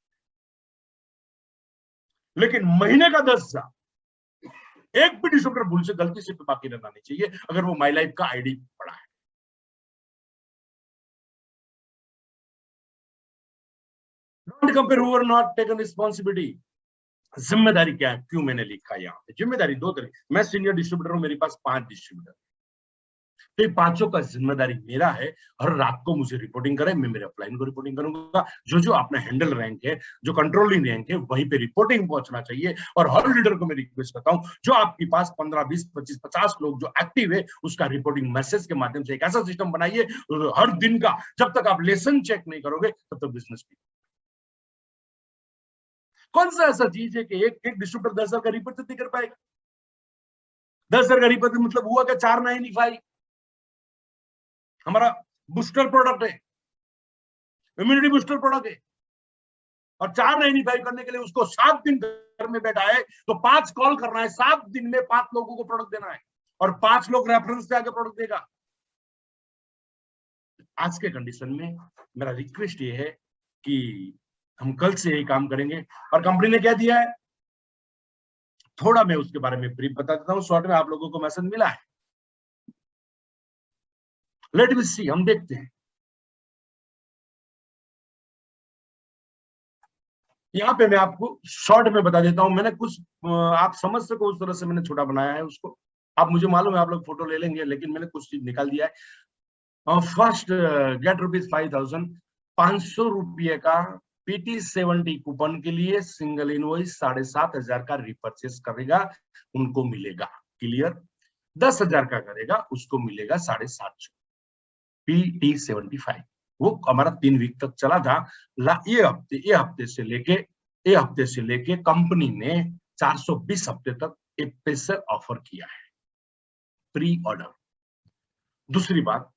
लेकिन महीने का 10,000 एक भी डिस्ट्रीब्यूटर भूल से गलती से बाकी रहना नहीं चाहिए अगर वो माई लाइफ का आईडी पड़ा है। Don't compare who are not taken responsibility. जिम्मेदारी क्या है, क्यों मैंने लिखा यहाँ पे जिम्मेदारी 2 तरह। मैं सीनियर डिस्ट्रीब्यूटर हूं, मेरे पास 5 डिस्ट्रीब्यूटर, तो ये 5 का जिम्मेदारी मेरा है। हर रात को मुझे रिपोर्टिंग करें, मैं मेरे अपलाइन को रिपोर्टिंग करूंगा। जो अपना हैंडल रैंक है, जो कंट्रोलिंग रैंक है, वहीं पे रिपोर्टिंग पहुंचना चाहिए। और हर लीडर को मैं रिक्वेस्ट करता हूं, जो आपके पास 15, 20, 25, 50 लोग जो एक्टिव है, उसका रिपोर्टिंग मैसेज के माध्यम से एक ऐसा सिस्टम बनाइए हर दिन का, जब तक आप लेसन चेक नहीं करोगे तब तक बिजनेस नहीं। कौन सा ऐसा चीज है कि एक डिस्ट्रीब्यूटर 10,000 का रिपोर्ट नहीं कर पाएगा? 10,000 का रिपोर्ट मतलब हुआ क्या? 495 हमारा बूस्टर प्रोडक्ट है, इम्यूनिटी बूस्टर प्रोडक्ट है, और 495 करने के लिए उसको 7 दिन घर में बैठा है, तो 5 कॉल करना है, 7 दिन में 5 लोगों को प्रोडक्ट देना है, और 5 लोग रेफरेंस से आके प्रोडक्ट देगा। आज के कंडीशन में मेरा रिक्वेस्ट ये है कि हम कल से यही काम करेंगे। और कंपनी ने क्या दिया है, थोड़ा मैं उसके बारे में ब्रीफ बता देता हूँ। शॉर्ट में आप लोगों को मैसेज मिला है, लेट मी सी, हम देखते हैं। यहाँ पे मैं आपको शॉर्ट में बता देता हूं। मैंने कुछ आप समझ सको उस तरह से मैंने छोटा बनाया है उसको। आप मुझे मालूम है आप लोग फोटो ले लेंगे, लेकिन मैंने कुछ चीज निकाल दिया है। फर्स्ट गेट ₹5,000, 500 रुपये का PT70 कूपन के लिए सिंगल इनवॉइस 7,500 का रिपर्चेस करेगा, उनको मिलेगा। क्लियर? 10,000 का करेगा, उसको मिलेगा 750 PT75। वो हमारा 3 वीक तक चला था। ये हफ्ते से लेके कंपनी ने 420 हफ्ते तक एक स्पेशल ऑफर किया है, प्री ऑर्डर। दूसरी बात,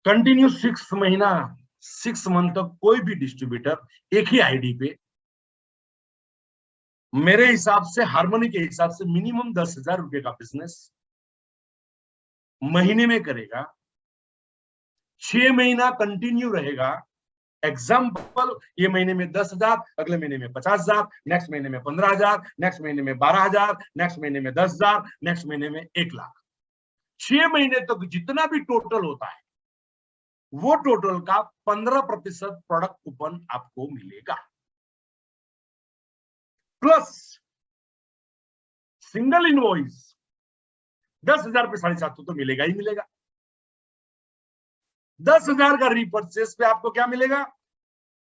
कंटिन्यू 6 मंथ तक कोई भी डिस्ट्रीब्यूटर एक ही आईडी पे, मेरे हिसाब से हार्मनी के हिसाब से मिनिमम 10,000 रुपए का बिजनेस महीने में करेगा, 6 महीना कंटिन्यू रहेगा। एग्जाम्पल, ये महीने में 10,000, अगले महीने में 50,000, नेक्स्ट महीने में 15,000, नेक्स्ट महीने में 12,000, नेक्स्ट महीने में 10,000, नेक्स्ट महीने में 1,00,000। 6 महीने तक जितना भी टोटल होता है वो टोटल का 15% प्रोडक्ट कूपन आपको मिलेगा, प्लस सिंगल इनवॉइस 10,000 पे 750 तो मिलेगा ही मिलेगा। 10,000 का रीपर्चेस पे आपको क्या मिलेगा?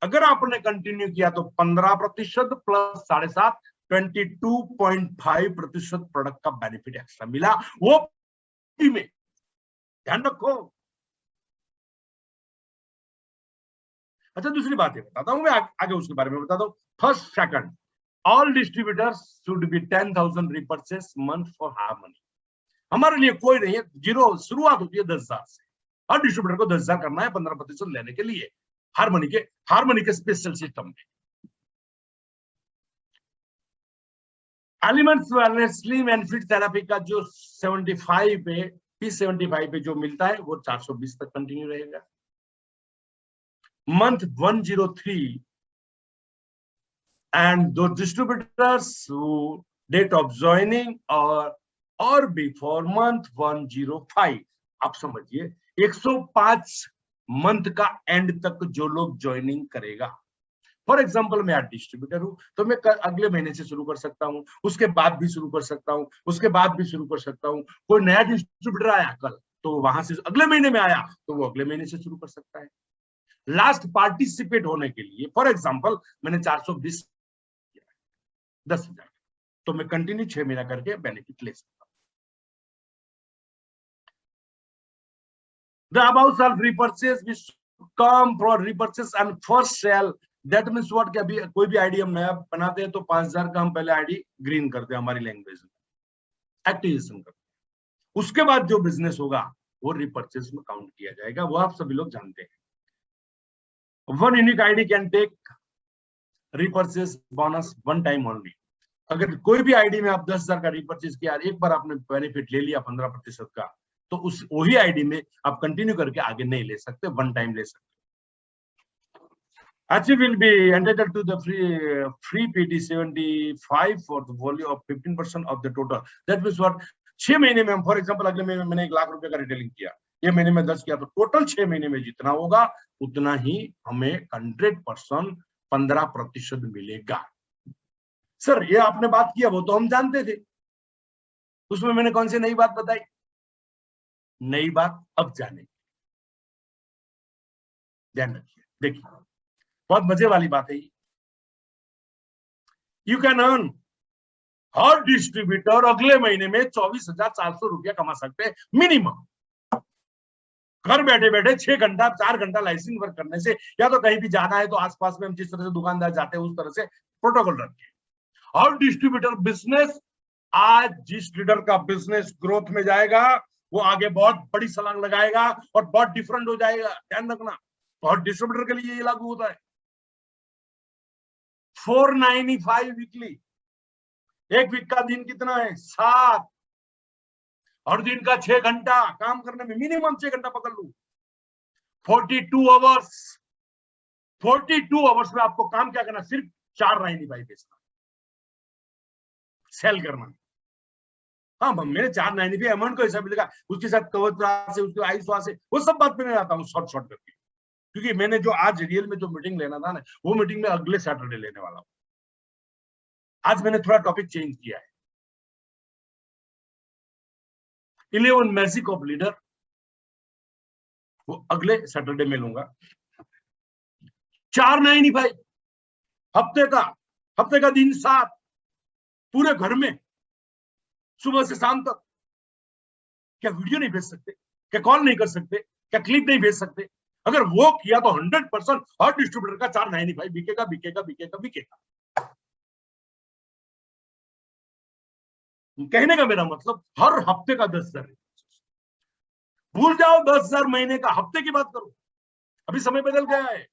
अगर आपने कंटिन्यू किया तो 15% प्लस 7.5, 22.5% प्रोडक्ट का बेनिफिट एक्स्ट्रा मिला, वो में ध्यान रखो। अच्छा, दूसरी बात ये बताता हूं मैं, आगे उसके बारे में बताता हूं। First second, all distributors should be 10,000 repurchase month for harmony. हमारे लिए कोई नहीं है, जीरो, शुरुआत होती है 10,000 से। हर डिस्ट्रीब्यूटर को 10,000 करना है 15% लेने के लिए, हार्मनी के स्पेशल सिस्टम में। Elements wellness slim and fit therapy का जो 75 पे P75 पे जो मिलता है वो 420 तक कंटिन्यू रहेगा। Month 103 and those distributors who date of joining or before month 105, आप समझिए 105 मंथ का एंड तक जो लोग ज्वाइनिंग करेगा फॉर एग्जाम्पल मैं आज डिस्ट्रीब्यूटर हूं, तो मैं अगले महीने से शुरू कर सकता हूं, उसके बाद भी शुरू कर सकता हूं, उसके बाद भी शुरू कर सकता हूं। कोई नया डिस्ट्रीब्यूटर आया कल, तो वहां से अगले महीने में आया, तो वो अगले महीने से शुरू कर सकता है। लास्ट पार्टिसिपेट होने के लिए फॉर एग्जाम्पल मैंने 420 10,000, तो मैं कंटिन्यू 6 महीना करके बेनिफिट ले सकता हूं। The above self repurchase which come for repurchase and first sale, that means what, कि अभी कोई भी आईडी हम नया बनाते हैं तो 5,000 का हम पहले आईडी ग्रीन करते हैं हमारी लैंग्वेज में, एक्टिवेशन करते हैं। उसके बाद जो बिजनेस होगा वो रिपर्चेस में काउंट किया जाएगा, वो आप सभी लोग जानते हैं। One unique ID can take repurchase bonus one time only. अगर कोई भी आईडी में आप 10,000 का रिपर्चेस किया, एक बार आपने बेनिफिट ले लिया 15% का, तो उस वही आईडी में आप कंटिन्यू करके आगे नहीं ले सकते, वन टाइम ले सकते। Achieve will be entitled to the free PT 75 for the value of 15% of the total. That means what, 6 महीने में हम फॉर एग्जांपल अगले महीने मैंने 1 लाख रुपए का रिटेलिंग किया, ये महीने में 10 किया, तो टोटल 6 महीने में जितना होगा उतना ही हमें 100% 15% मिलेगा। सर ये आपने बात किया वो तो हम जानते थे, उसमें मैंने कौन सी नई बात बताई? नई बात अब जाने, ध्यान रखिए। देखिए बहुत मजे वाली बात है। You can earn, her distributor अगले महीने में 24,400 रुपया कमा सकते हैं मिनिमम, घर बैठे बैठे 6 घंटा 4 घंटा लाइसेंस वर्क करने से। या तो कहीं भी जाना है तो आसपास में हम जिस तरह से दुकानदार जाते हैं उस तरह से प्रोटोकॉल रखिए। हर डिस्ट्रीब्यूटर बिजनेस, आज जिस लीडर का बिजनेस ग्रोथ में जाएगा वो आगे बहुत बड़ी छलांग लगाएगा और बहुत डिफरेंट हो जाएगा, ध्यान रखना। और डिस्ट्रीब्यूटर के लिए ये लागू होता है। 495 वीकली, एक वीक का दिन कितना है? 7, और दिन का 6 घंटा काम करने में, मिनिमम 6 घंटा पकड़ लू, 42 आवर्स। 42 आवर्स में आपको काम क्या करना? सिर्फ 495 बेचना, सेल करना। हाँ मैंने 495 अमाउंट को हिसाब लिखा, उसके साथ कवच से, उसके आयुष्वा से, वो सब बात पे मैं आता हूँ शॉर्ट करके, क्योंकि मैंने जो आज रियल में जो मीटिंग लेना था ना, वो मीटिंग में अगले सैटरडे लेने वाला हूँ। आज मैंने थोड़ा टॉपिक चेंज किया है। 11 मैजिक ऑफ लीडर, वो अगले सैटरडे में लूंगा। 495 हफ्ते का दिन 7, पूरे घर में सुबह से शाम तक। क्या वीडियो नहीं भेज सकते? क्या कॉल नहीं कर सकते? क्या क्लिप नहीं भेज सकते? अगर वो किया तो 100% हर डिस्ट्रीब्यूटर का 495 बिकेगा बिकेगा बिकेगा बिकेगा। कहने का मेरा मतलब हर हफ्ते का 10,000। भूल जाओ 10,000 महीने का, हफ्ते की बात करो। अभी समय बदल गया है।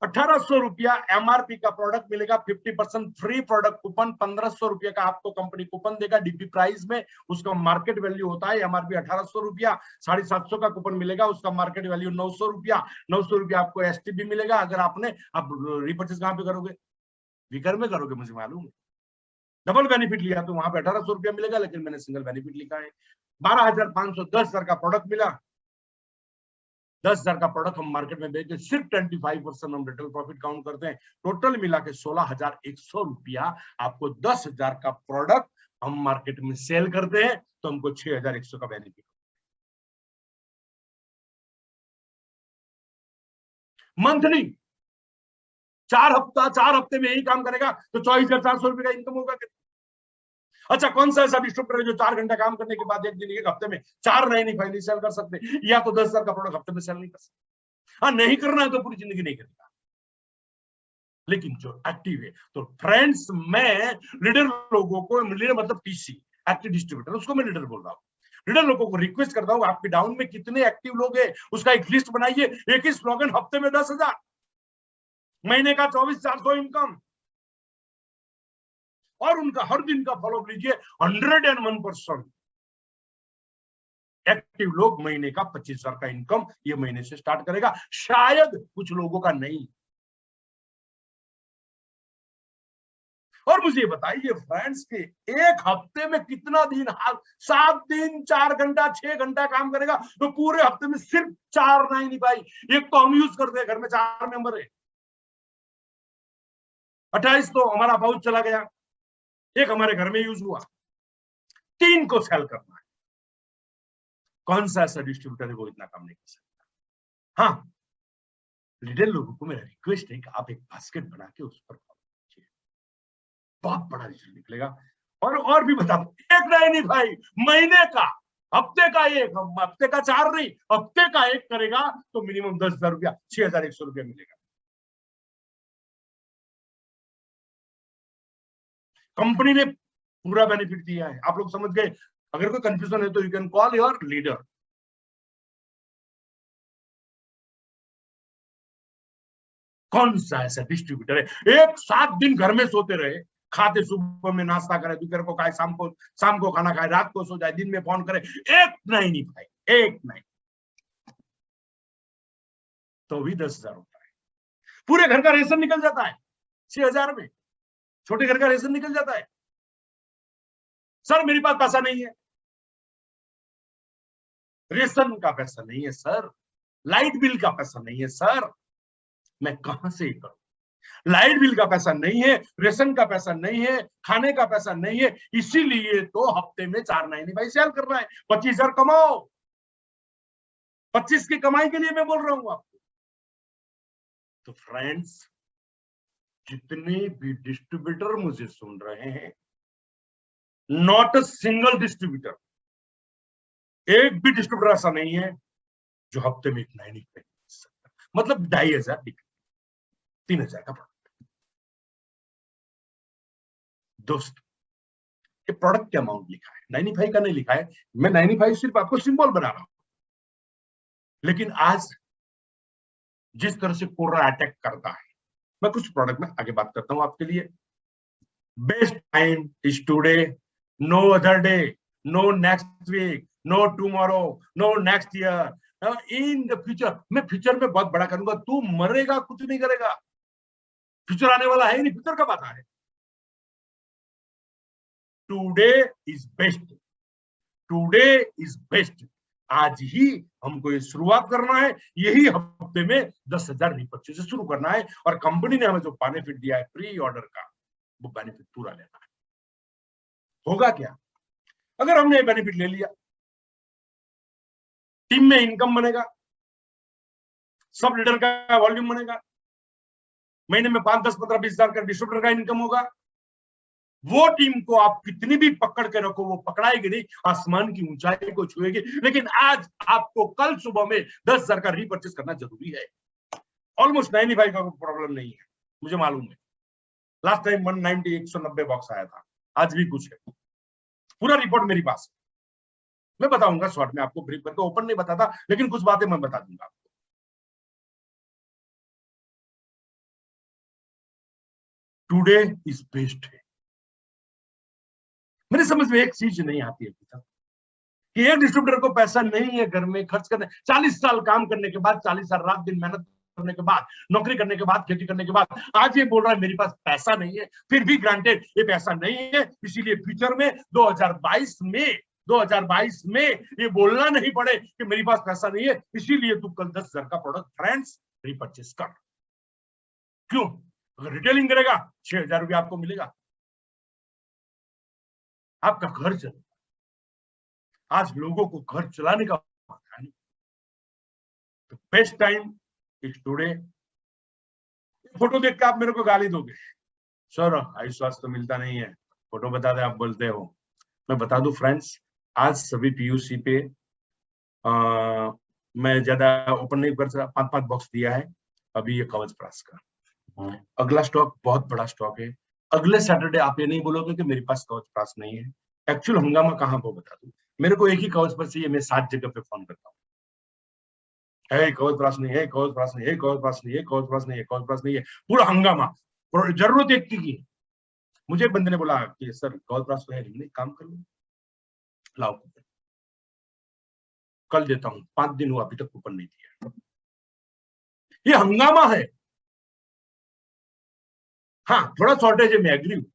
1,800 रुपया एमआरपी का प्रोडक्ट मिलेगा, 50% फ्री प्रोडक्ट कूपन, 1,500 रुपया का आपको कंपनी कूपन देगा डीपी प्राइस में। उसका मार्केट वैल्यू होता है एमआरपी 1,800 रुपया, 750 का कूपन मिलेगा, उसका मार्केट वैल्यू 900 रुपया। 900 रुपया आपको एसटीबी मिलेगा। अगर आपने, आप रिपर्चेस कहां पे करोगे? विकर में करोगे, मुझे मालूम है। डबल बेनिफिट लिया तो वहां पे 1,800 रुपया मिलेगा, लेकिन मैंने सिंगल बेनिफिट लिखा है। 12,500, 10,000 का प्रोडक्ट मिला। 10,000 का प्रोडक्ट हम मार्केट में बेचते, सिर्फ 25% हम रिटेल प्रॉफिट काउंट करते हैं। टोटल मिला के 16,100 रुपया आपको 10,000 का प्रोडक्ट हम मार्केट में सेल करते हैं, तो हमको 6,100 का बेनिफिट। मंथली 4 हफ्ते में यही काम करेगा तो 24,400 रुपए का इनकम होगा। अच्छा, कौन सा ऐसा डिस्ट्रीब्यूटर है जो 4 घंटा काम करने के बाद एक दिन, एक हफ्ते में 495 सेल कर सकते? या तो 10,000 का प्रोडक्ट हफ्ते में सेल नहीं कर सकते। हाँ, नहीं करना है तो पूरी जिंदगी नहीं करेगा। लेकिन जो एक्टिव है, तो फ्रेंड्स मैं लीडर लोगों को, लीडर मतलब टीसी, एक्टिव डिस्ट्रीब्यूटर, उसको मैं लीडर बोल रहा हूँ। लीडर लोगों को रिक्वेस्ट करता हूँ, आपके डाउन में कितने एक्टिव लोग हैं उसका एक लिस्ट बनाइए। एक ही स्लोगन, हफ्ते में 10,000, महीने का 24,400 इनकम, और उनका हर दिन का फॉलोअप लीजिए। 101% एक्टिव लोग महीने का 25,000 का इनकम ये महीने से स्टार्ट करेगा, शायद कुछ लोगों का नहीं। और मुझे बताइए फ्रेंड्स के एक हफ्ते में कितना दिन, 7 दिन 4 घंटा 6 घंटा काम करेगा, तो पूरे हफ्ते में सिर्फ 495। एक तो हम यूज करते हैं, घर में 4 मेंबर है, 28 तो हमारा पाउच चला गया, एक हमारे घर में यूज हुआ, 3 को सेल करना है। कौन सा ऐसा डिस्ट्रीब्यूटर है वो इतना काम नहीं कर सकता? हाँ, रिटेल लोगों को मेरा रिक्वेस्ट है कि आप एक बास्केट बना के उस पर बहुत बड़ा रिजल्ट निकलेगा। और भी बता दो, एक नहीं भाई, महीने का, हफ्ते का एक, हफ्ते का 4 नहीं, हफ्ते का एक करेगा तो मिनिमम 10,000 रुपया, 6,100 रुपया मिलेगा। कंपनी ने पूरा बेनिफिट दिया है, आप लोग समझ गए। अगर कोई कंफ्यूजन है तो you can call your leader. कौन सा ऐसा डिस्ट्रीब्यूटर है एक 7 दिन घर में सोते रहे, खाते सुबह में नाश्ता करे, दोपहर को खाए, शाम को खाना खाए, रात को सो जाए, दिन में फोन करे, एक नहीं भाई, एक नहीं, तो भी 10,000 होता है। पूरे घर का रेशन निकल जाता है 6,000 में, छोटे घर का रेशन निकल जाता है। सर मेरे पास पैसा नहीं है, रेशन का पैसा नहीं है सर, लाइट बिल का पैसा नहीं है सर, मैं कहां से करूं? लाइट बिल का पैसा नहीं है, रेशन का पैसा नहीं है, खाने का पैसा नहीं है, इसीलिए तो हफ्ते में 4,995 सेल कर रहा है। 25,000 कमाओ, 25 की कमाई के लिए मैं बोल रहा हूं आपको। तो फ्रेंड्स, जितने भी डिस्ट्रीब्यूटर मुझे सुन रहे हैं, नॉट अ सिंगल डिस्ट्रीब्यूटर, एक भी डिस्ट्रीब्यूटर ऐसा नहीं है जो हफ्ते में इतना ही नहीं कर सकता। मतलब 2,500 बिक, 3,000 का प्रोडक्ट। दोस्त, ये प्रोडक्ट का अमाउंट लिखा है, 95 का नहीं लिखा है। मैं 95 सिर्फ आपको सिंबल बना रहा हूं, लेकिन आज जिस तरह से कोरोना अटैक करता है, मैं कुछ प्रोडक्ट में आगे बात करता हूं आपके लिए। Best time is today, no other day, no next week, no tomorrow, no next year, in the future. मैं फ्यूचर में बहुत बड़ा करूंगा, तू मरेगा कुछ नहीं करेगा, फ्यूचर आने वाला है ही नहीं, फ्यूचर कब आता है? Today is best, today is best. आज ही हमको ये शुरुआत करना है, यही हफ्ते में 10,000 रीपर्चेज से शुरू करना है, और कंपनी ने हमें जो बेनिफिट दिया है प्री ऑर्डर का, वो बेनिफिट पूरा लेना है। होगा क्या अगर हमने ये बेनिफिट ले लिया? टीम में इनकम बनेगा, सब लीडर का वॉल्यूम बनेगा, महीने में 5, 10, 15, 20,000 का डिस्ट्रीब्यूटर का इनकम होगा। वो टीम को आप कितनी भी पकड़ के रखो, वो पकड़ाएगी नहीं, आसमान की ऊंचाई को छुएगी। लेकिन आज आपको कल सुबह में 10,000 का रीपर्चेस करना जरूरी है। ऑलमोस्ट 95 का प्रॉब्लम नहीं है, मुझे मालूम है। लास्ट टाइम 190, 190 बॉक्स आया था, आज भी कुछ है। पूरा रिपोर्ट मेरे पास, मैं बताऊंगा शॉर्ट में आपको, ब्रीफ करके, ओपन नहीं बताता, लेकिन कुछ बातें मैं बता दूंगा आपको। टुडे इज बेस्ट है। मेरे समझ में एक चीज नहीं आती है कि एक डिस्ट्रीब्यूटर को पैसा नहीं है घर में खर्च करने, 40 साल काम करने के बाद, 40 साल रात दिन मेहनत करने के बाद, नौकरी करने के बाद, खेती करने के बाद, आज ये बोल रहा है मेरे पास पैसा नहीं है। फिर भी ग्रांटेड ये पैसा नहीं है, इसीलिए फ्यूचर में 2022 में ये बोलना नहीं पड़े कि मेरे पास पैसा नहीं है, इसीलिए तू कल 10,000 का प्रोडक्ट फ्रेंड्स रीपर्चेस कर। क्यों? अगर रिटेलिंग करेगा 6,000 रुपया आपको मिलेगा, आपका घर चलेगा। आज लोगों को घर चलाने का नहीं, तो best time is today. Photo देख के आप मेरे को गाली दोगे, सर आयुष्वास तो मिलता नहीं है, फोटो बता दे आप बोलते हो। मैं बता दूं फ्रेंड्स, आज सभी पीयूसी पे मैं ज्यादा ओपन नहीं कर सकता, 5-5 बॉक्स दिया है अभी ये कवच प्रास का। अगला स्टॉक बहुत बड़ा स्टॉक है। अगले सैटरडे आप ये नहीं बोलोगे कि मेरे पास कवच प्रास नहीं है। एक्चुअल हंगामा कहाँ वो बता दूं, मेरे को एक ही कवच पर चाहिए, मैं 7 जगह पे फोन करता हूँ, कवच प्रास नहीं है, कवच प्रास नहीं है, कवच प्रास नहीं है, कवच प्रास नहीं है, कवच प्रास नहीं है, पूरा हंगामा। जरूरत एक की मुझे एक बंदे ने बोला कि सर कवच प्रास तो है नहीं, काम कर लो, लाओ कूपन, कल देता हूँ, 5 दिन हुआ अभी तक कूपन नहीं दिया। ये हंगामा है। हाँ थोड़ा शॉर्टेज है, मैं एग्री हूँ,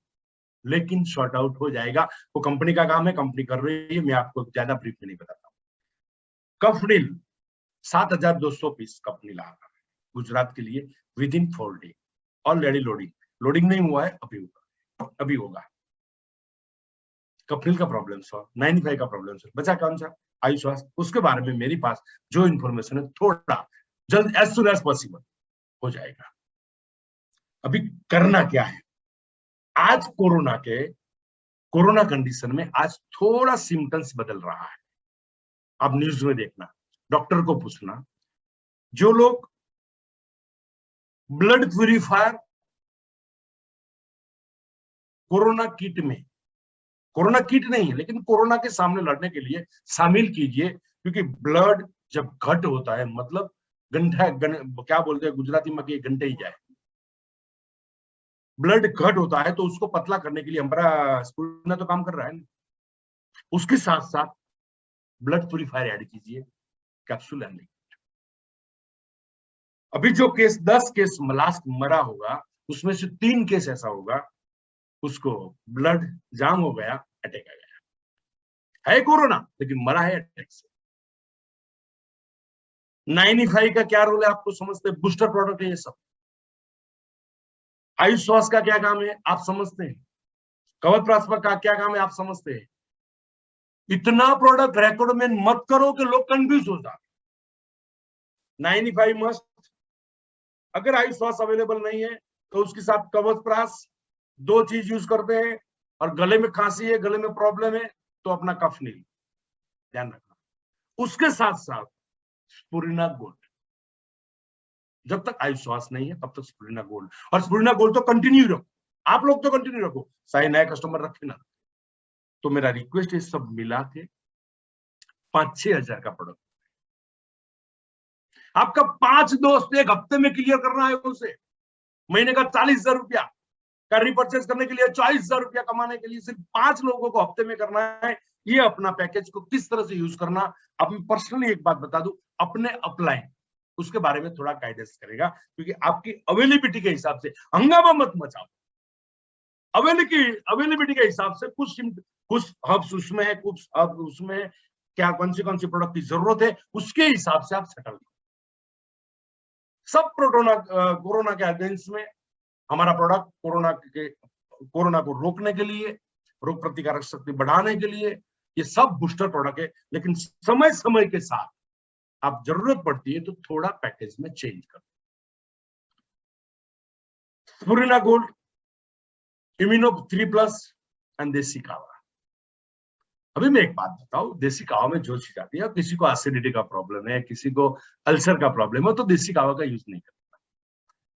लेकिन शॉर्ट आउट हो जाएगा, वो कंपनी का काम है, कंपनी कर रही है, मैं आपको ज्यादा ब्रीफ में नहीं बताता हूँ। कफनील 7,200 पीस कफनील आ रहा है गुजरात के लिए with in 4 day, already loading. Loading नहीं हुआ है, अभी होगा, अभी होगा। कपिल का प्रॉब्लम सॉल्व, 95 का प्रॉब्लम सॉल्व, बचा कौन सा? आयुष्वास। उसके बारे में मेरे पास जो इंफॉर्मेशन है थोड़ा जल्द, एज सुन एज पॉसिबल हो जाएगा। अभी करना क्या है? आज कोरोना कंडीशन में आज थोड़ा सिम्टम्स बदल रहा है। आप न्यूज में देखना, डॉक्टर को पूछना, जो लोग ब्लड प्यूरिफायर कोरोना किट में, कोरोना किट नहीं है लेकिन कोरोना के सामने लड़ने के लिए शामिल कीजिए, क्योंकि ब्लड जब घट होता है मतलब क्या बोलते हैं गुजराती में कि घंटे ही जाए, ब्लड घट होता है तो उसको पतला करने के लिए हमारा स्पूर्ना तो काम कर रहा है ना, उसके साथ साथ ब्लड प्यूरिफायर ऐड कीजिए, कैप्सूल एंड। अभी जो केस 10 केस लास्ट मरा होगा उसमें से 3 केस ऐसा होगा उसको ब्लड जाम हो गया, अटैक आ गया, है कोरोना लेकिन मरा है अटैक से। 95 का क्या रोल है आपको समझते हैं? बूस्टर प्रोडक्ट है ये सब। आयुष्वास का क्या काम है आप समझते हैं? कवच प्रास्पा का क्या काम है आप समझते हैं? इतना प्रोडक्ट रेकमेंड मत करो कि लोग कंफ्यूज हो जाए। 95 मस्ट। अगर आयुष्वास अवेलेबल नहीं है तो उसके साथ कवच प्रास, 2 चीज यूज करते हैं। और गले में खांसी है, गले में प्रॉब्लम है तो अपना कफ नील ध्यान रखना। उसके साथ साथ स्पुरिना गोल्ड, जब तक आयुष्वास नहीं है तब तक स्पुरिना गोल्ड, और स्पुरिना गोल्ड तो कंटिन्यू रखो, आप लोग तो कंटिन्यू रखो, चाहे नए कस्टमर रखे ना। तो मेरा रिक्वेस्ट है सब मिला के 5-6 हजार का प्रोडक्ट आपका 5 दोस्त एक हफ्ते में क्लियर करना है उसे। महीने का 40,000 रुपया का रिपर्चेज करने के लिए, 40,000 रुपया कमाने के लिए सिर्फ 5 लोगों को हफ्ते में करना है। ये अपना पैकेज को किस तरह से यूज करना, अब मैं पर्सनली एक बात बता दूं, अपने अपलाइन उसके बारे में थोड़ा गाइडेंस करेगा, क्योंकि आपकी अवेलेबिलिटी के हिसाब से हंगामा मत मचाओ। अवेलेबिलिटी के हिसाब से कुछ हब्स उसमें है, कुछ हब उसमें है, क्या कौन सी प्रोडक्ट की जरूरत है उसके हिसाब से आप सेटल करो। सब कोरोना के अगेंस्ट में हमारा प्रोडक्ट कोरोना को रोकने के लिए, रोग प्रतिकारक शक्ति बढ़ाने के लिए, ये सब बूस्टर प्रोडक्ट है। लेकिन समय समय के साथ आप जरूरत पड़ती है तो थोड़ा पैकेज में चेंज करो। स्पुरिना गोल्ड, इम्यूनो 3+ एंड देसी कावा। अभी मैं एक बात बताऊं, देसी कावा में जो चीज आती है, किसी को एसिडिटी का प्रॉब्लम है, किसी को अल्सर का प्रॉब्लम है, तो देसी कावा का यूज नहीं करता।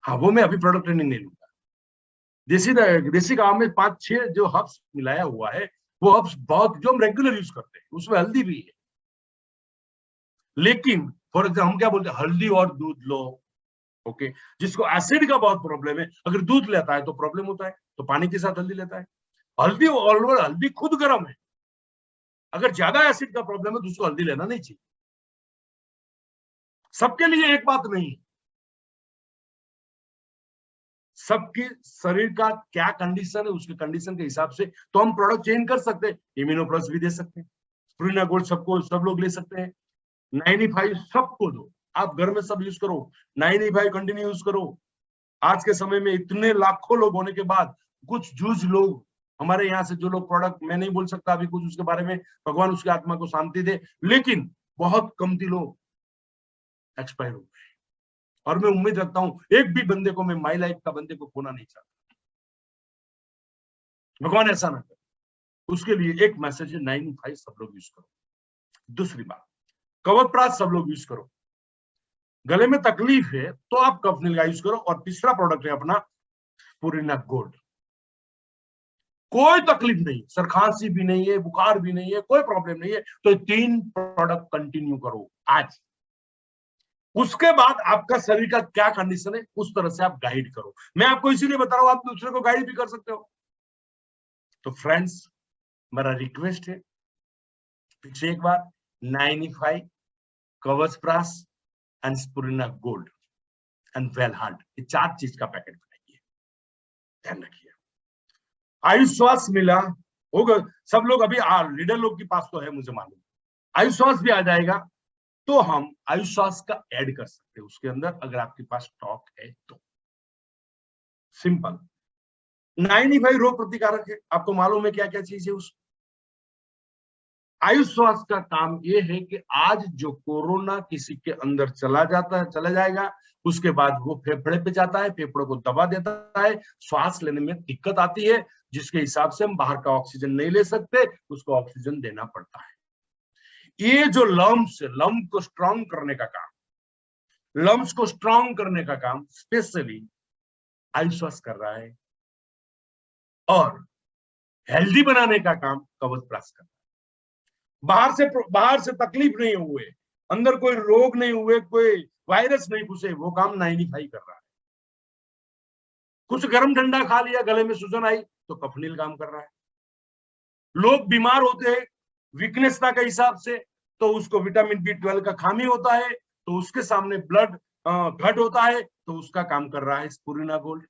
हाँ, वो मैं अभी प्रोडक्ट ट्रेनिंग नहीं लूंगा। देसी कावा में 5-6 जो हर्ब्स मिलाया हुआ है, वो हर्ब्स बहुत जो हम रेगुलर यूज करते हैं, उसमें हल्दी भी है। लेकिन फॉर एग्जाम्पल हम क्या बोलते हैं, हल्दी और दूध लो, ओके। जिसको एसिड का बहुत प्रॉब्लम है, अगर दूध लेता है तो प्रॉब्लम होता है, तो पानी के साथ हल्दी लेता है। हल्दी ऑलओवर, हल्दी खुद गर्म है, अगर ज्यादा एसिड का प्रॉब्लम है तो उसको हल्दी लेना नहीं चाहिए। सबके लिए एक बात नहीं, सबके शरीर का क्या कंडीशन है उसके कंडीशन के हिसाब से तो हम प्रोडक्ट चेंज कर सकते हैं। इम्यूनो प्लस भी दे सकते हैं, स्पुरिना गोल्ड सबको सब लोग ले सकते हैं, 95 सबको दो, आप घर में सब यूज करो, 95 कंटिन्यू यूज करो। आज के समय में इतने लाखों लोग होने के बाद कुछ जूझ लोग हमारे यहाँ से, जो लोग प्रोडक्ट मैं नहीं बोल सकता अभी कुछ उसके बारे में, भगवान उसकी आत्मा को शांति दे, लेकिन बहुत कमती लोग एक्सपायर हो गए। और मैं उम्मीद रखता हूं एक भी बंदे को, मैं माई लाइफ का बंदे को खोना नहीं चाहता, भगवान ऐसा ना करे। उसके लिए एक मैसेज है, 95 सब लोग यूज करो। दूसरी बात, कवचप्राश सब लोग यूज करो। गले में तकलीफ है तो आप कफनील का यूज करो। और तीसरा प्रोडक्ट है अपना पुरीना गोल्ड। कोई तकलीफ नहीं, सर खांसी भी नहीं है, बुखार भी नहीं है, कोई प्रॉब्लम नहीं है, तो 3 प्रोडक्ट कंटिन्यू करो आज। उसके बाद आपका शरीर का क्या कंडीशन है उस तरह से आप गाइड करो। मैं आपको इसीलिए बता रहा हूं, आप दूसरे को गाइड भी कर सकते हो। तो फ्रेंड्स, मेरा रिक्वेस्ट है फिर से एक बार, 95 कवच प्रास एंड स्पुरिना गोल्ड एंड वेल हार्ट, ये 4 चीज का पैकेट बनाइए, ध्यान रखिए। आयुष्वास मिला होगा, सब लोग अभी लीडर लोग के पास तो है मुझे मालूम, आयुष्वास भी आ जाएगा तो हम आयुष्वास का ऐड कर सकते हैं उसके अंदर, अगर आपके पास स्टॉक है तो। सिंपल, 95 रोग प्रतिकारक है। आपको मालूम है क्या क्या चीज है उस आयुष स्वास्थ्य का काम ये है कि आज जो कोरोना किसी के अंदर चला जाता है, चला जाएगा, उसके बाद वो फेफड़े पे जाता है, फेफड़ों को दबा देता है, श्वास लेने में दिक्कत आती है, जिसके हिसाब से हम बाहर का ऑक्सीजन नहीं ले सकते, उसको ऑक्सीजन देना पड़ता है। ये जो लम्स को स्ट्रांग करने का काम, लम्स को स्ट्रांग करने का काम स्पेशली आयुष स्वास्थ्य कर रहा है, और हेल्दी बनाने का काम कवच प्राश कर रहा है। बाहर से तकलीफ नहीं हुए, अंदर कोई रोग नहीं हुए, कोई वायरस नहीं घुसे, वो काम 95 कर रहा है। कुछ गर्म ठंडा खा लिया, गले में सूजन आई, तो कफनील काम कर रहा है। लोग बीमार होते हैं वीकनेसता के हिसाब से, तो उसको विटामिन B12 का खामी होता है, तो उसके सामने ब्लड घट होता है, तो उसका काम कर रहा है स्पुरिना गोल्ड।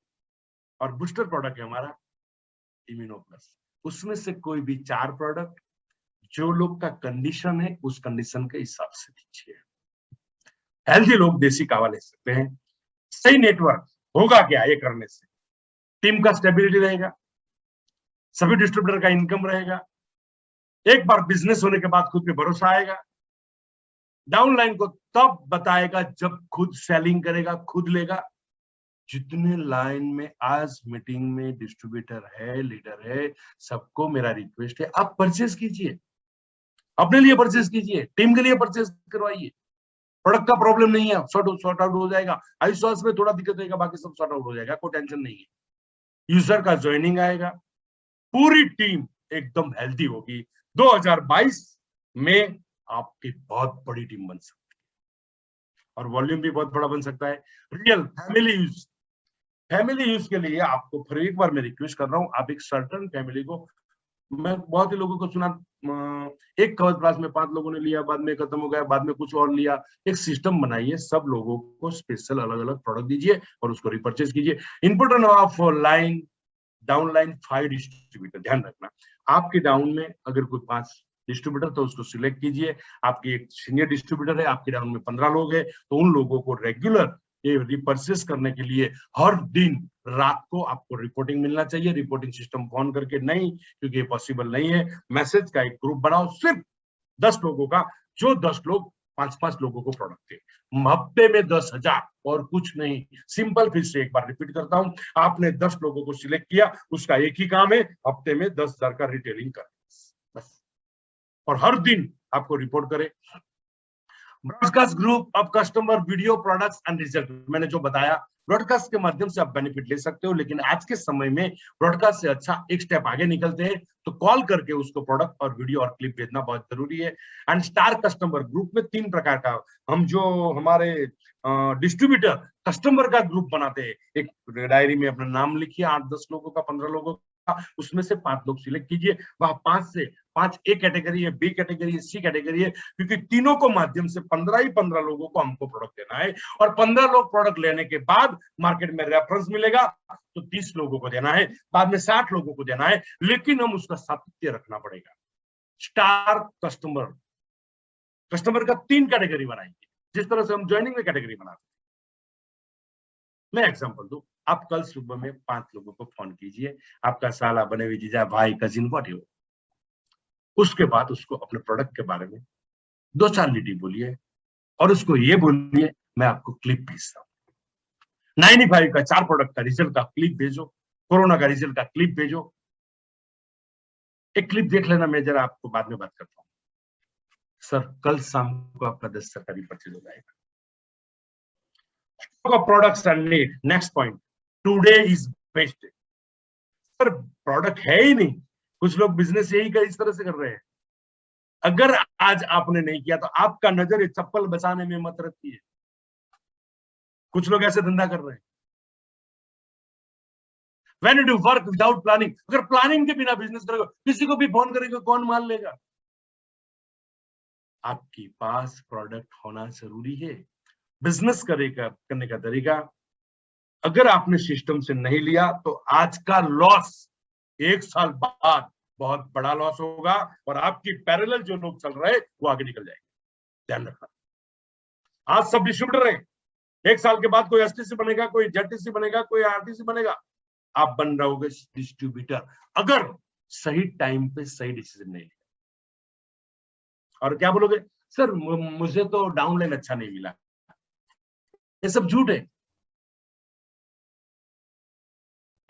और बूस्टर प्रोडक्ट है हमारा इम्यूनो प्लस। उसमें से कोई भी 4 प्रोडक्ट जो लोग का कंडीशन है उस कंडीशन के हिसाब से दीजिए। हेल्दी लोग देसी कावा ले सकते हैं। सही नेटवर्क होगा क्या ये करने से? टीम का स्टेबिलिटी रहेगा, सभी डिस्ट्रीब्यूटर का इनकम रहेगा, एक बार बिजनेस होने के बाद खुद पे भरोसा आएगा, डाउनलाइन को तब बताएगा जब खुद सेलिंग करेगा, खुद लेगा। जितने लाइन में आज मीटिंग में डिस्ट्रीब्यूटर है, लीडर है, सबको मेरा रिक्वेस्ट है, आप परचेज कीजिए, अपने लिए परचेज कीजिए, टीम के लिए परचेज करवाइए। प्रोडक्ट का प्रॉब्लम नहीं है, सॉर्ट आउट हो जाएगा। आयुष स्वास्थ्य में थोड़ा दिक्कत रहेगा, बाकी सब सॉर्ट आउट हो जाएगा, कोई टेंशन नहीं है। यूजर का ज्वाइनिंग आएगा, पूरी टीम एकदम हेल्दी होगी। 2022 में आपकी बहुत बड़ी टीम बन सकती है, और वॉल्यूम भी बहुत बड़ा बन सकता है। रियल फैमिली यूज के लिए आपको फिर एक बार मैं रिक्वेस्ट कर रहा हूं, आप एक सर्टन फैमिली को, मैं बहुत ही लोगों को सुना, एक कवच प्राश में 5 लोगों ने लिया, बाद में खत्म हो गया, बाद में कुछ और लिया। एक सिस्टम बनाइए, सब लोगों को स्पेशल अलग अलग प्रोडक्ट दीजिए और उसको रिपर्चेज कीजिए। Input of line down line 5 distributor, ध्यान रखना, आपके डाउन में अगर कोई 5 डिस्ट्रीब्यूटर तो उसको सिलेक्ट कीजिए। आपकी एक सीनियर डिस्ट्रीब्यूटर है, आपके डाउन में 15 लोग हैं, तो उन लोगों को रेगुलर ये रिपर्चेस करने के लिए हर दिन रात को आपको रिपोर्टिंग मिलना चाहिए। रिपोर्टिंग सिस्टम फोन करके नहीं, क्योंकि ये पॉसिबल नहीं है। मैसेज का एक ग्रुप बनाओ सिर्फ 10 लोगों का, जो 10 लोग 5-5 लोगों को प्रोडक्ट दे, हफ्ते में 10,000 और कुछ नहीं। सिंपल, फिर से एक बार रिपीट करता हूं, आपने 10 लोगों को सिलेक्ट किया, उसका एक ही काम है, हफ्ते में 10,000 का रिटेलिंग कर बस, और हर दिन आपको रिपोर्ट करे। Broadcast group of customer video products and result, मैंने जो बताया, ब्रॉडकास्ट के माध्यम से आप बेनिफिट ले सकते हो, लेकिन आज के समय में ब्रॉडकास्ट से अच्छा एक स्टेप आगे निकलते हैं, तो कॉल करके उसको प्रोडक्ट और वीडियो और क्लिप भेजना बहुत जरूरी है। एंड स्टार कस्टमर ग्रुप में 3 प्रकार का, हम जो हमारे डिस्ट्रीब्यूटर कस्टमर का ग्रुप बनाते हैं, एक डायरी में अपना नाम लिखिए, 8-10 लोगों का, 15 लोगों का, उसमें से 5 लोग सिलेक्ट कीजिए। वहां 5 से 5 ए कैटेगरी है, बी कैटेगरी है, सी कैटेगरी है, क्योंकि तीनों को माध्यम से 15 ही 15 लोगों को हमको प्रोडक्ट देना है, और 15 लोग प्रोडक्ट लेने के बाद मार्केट में रेफरेंस मिलेगा, तो 30 लोगों को देना है, बाद में 60 लोगों को देना है, लेकिन हम उसका सातत्य रखना पड़ेगा। स्टार कस्टमर का 3 कैटेगरी बनाएंगे, जिस तरह से हम ज्वाइनिंग में कैटेगरी बनाते हैं। मैं एग्जांपल दूं, आप कल सुबह में 5 लोगों को फोन कीजिए, आपका साला, बने हुए जीजा, भाई, कजिन, व्हाट यू, उसके बाद उसको अपने प्रोडक्ट के बारे में 2-4 लिटी बोलिए, और उसको ये बोलिए, मैं आपको क्लिप भेजता हूँ, 95 का 4 प्रोडक्ट का रिजल्ट का क्लिप भेजो, कोरोना का रिजल्ट का क्लिप भेजो। एक क्लिप देख लेना, मैं जरा आपको बाद में बात करता हूँ। सर, कल शाम को आपका 10 सरकारी परचेज हो जाएगा। Products and need, next point, today is best day. Sir, product है ही नहीं, कुछ लोग बिजनेस यही इस तरह से कर रहे हैं। अगर आज आपने नहीं किया तो आपका नजर चप्पल बचाने में मत रखिए। कुछ लोग ऐसे धंधा कर रहे हैं। When you do work without planning, अगर प्लानिंग के बिना बिजनेस करोगे, किसी को भी फोन करेंगे, कौन मान लेगा? आपके पास प्रोडक्ट होना जरूरी है। बिजनेस करने का तरीका, अगर आपने सिस्टम से नहीं लिया तो आज का लॉस 1 साल बाद बहुत बड़ा लॉस होगा, और आपकी पैरेलल जो लोग चल रहे हैं वो आगे निकल जाएंगे। ध्यान रखना, आज सब डिस्ट्रीब्यूटर है, 1 साल के बाद कोई एसटीसी बनेगा, कोई जेटीसी बनेगा, कोई आरटीसी बनेगा। आप बन रहोगे डिस्ट्रीब्यूटर, अगर सही टाइम पे सही डिसीजन नहीं लिया। और क्या बोलोगे, सर मुझे तो डाउनलाइन अच्छा नहीं मिला, ये सब झूठ है।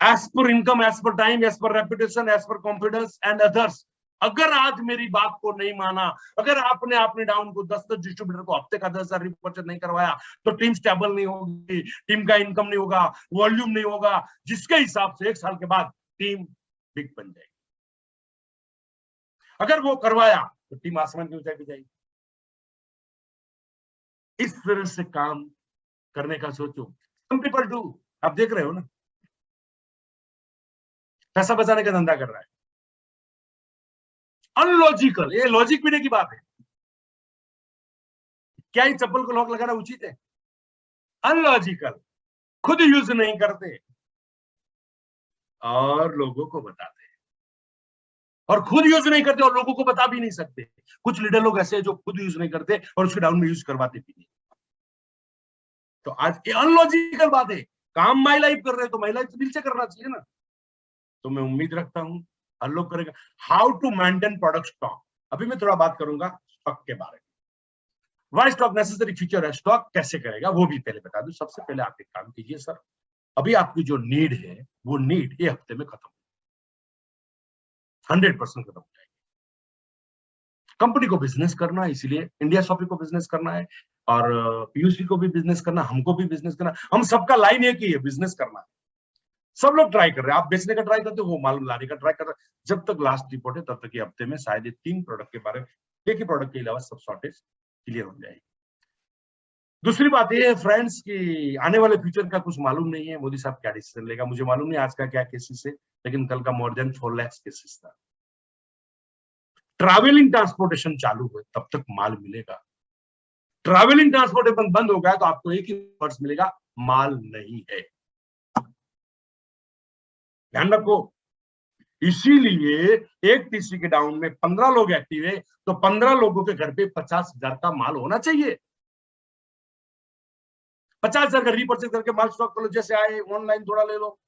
As per income, as per time, as per reputation, as per confidence and others, अगर आज मेरी बात को नहीं माना, अगर आपने अपने डाउन को 10 डिस्ट्रीब्यूटर को हफ्ते का 10,000 रिपर्चेज नहीं करवाया, तो टीम स्टेबल नहीं होगी, टीम का इनकम नहीं होगा, वॉल्यूम नहीं होगा, जिसके हिसाब से 1 साल के बाद टीम बिग बन जाएगी। अगर वो करवाया तो टीम आसमान की ऊंचाई पे जाएगी। इस तरह से काम करने का सोचो। सम पीपल डू, आप देख रहे हो ना, पैसा बचाने का धंधा कर रहा है, अनलॉजिकल, ये लॉजिक भी नहीं की बात है। क्या ही चप्पल को लॉक लगाना उचित है? अनलॉजिकल, खुद यूज नहीं करते और लोगों को बताते हैं, और खुद यूज नहीं करते और लोगों को बता भी नहीं सकते। कुछ लीडर लोग ऐसे हैं जो खुद यूज नहीं करते और उसके डाउन में यूज करवाते भी नहीं। तो आज ये अनलॉजिकल बात है। काम माई लाइफ कर रहे हो तो माई लाइफ दिल से करना चाहिए ना। तो मैं उम्मीद रखता हूं हर लोग करेगा। How to maintain product stock, अभी मैं थोड़ा बात करूंगा स्टॉक के बारे में। वाई स्टॉक नेसेसरी फीचर है, स्टॉक कैसे करेगा वो भी पहले बता दूं। सबसे पहले आप एक काम कीजिए, सर अभी आपकी जो नीड है वो नीड ये हफ्ते में खत्म, 100% खत्म हो जाएगी। कंपनी को बिजनेस करना है, इसीलिए इंडिया शॉपिंग को बिजनेस करना है, और पीयूसी को भी बिजनेस करना, हमको भी बिजनेस करना, हम सबका लाइन एक ही है, बिजनेस करना है। सब लोग ट्राई कर रहे हैं, आप बेचने का ट्राई करते हो, वो माल लाने का ट्राई कर रहे हैं। जब तक लास्ट रिपोर्ट है तब तक ये हफ्ते में शायद ये 3 प्रोडक्ट के बारे में, एक ही प्रोडक्ट के अलावा सब शॉर्टेज क्लियर हो जाएगी। दूसरी बात ये है फ्रेंड्स कि आने वाले फ्यूचर का कुछ मालूम नहीं है, मोदी साहब क्या डिसीजन लेगा मुझे मालूम नहीं, आज का क्या केसेस है, लेकिन कल का मोर देन 4 लाख केसेस था। ट्रैवलिंग ट्रांसपोर्टेशन चालू हो तब तक माल मिलेगा, ट्रैवलिंग ट्रांसपोर्टेशन बंद हो गया तो आपको एक ही वर्ड मिलेगा, माल नहीं है। ध्यान रखो। इसीलिए एक टीसी के डाउन में 15 लोग एक्टिव है, तो 15 लोगों के घर पे 50,000 का माल होना चाहिए। 50,000 का रीपर्चेज करके माल स्टॉक कर लो, जैसे आए ऑनलाइन थोड़ा ले लो,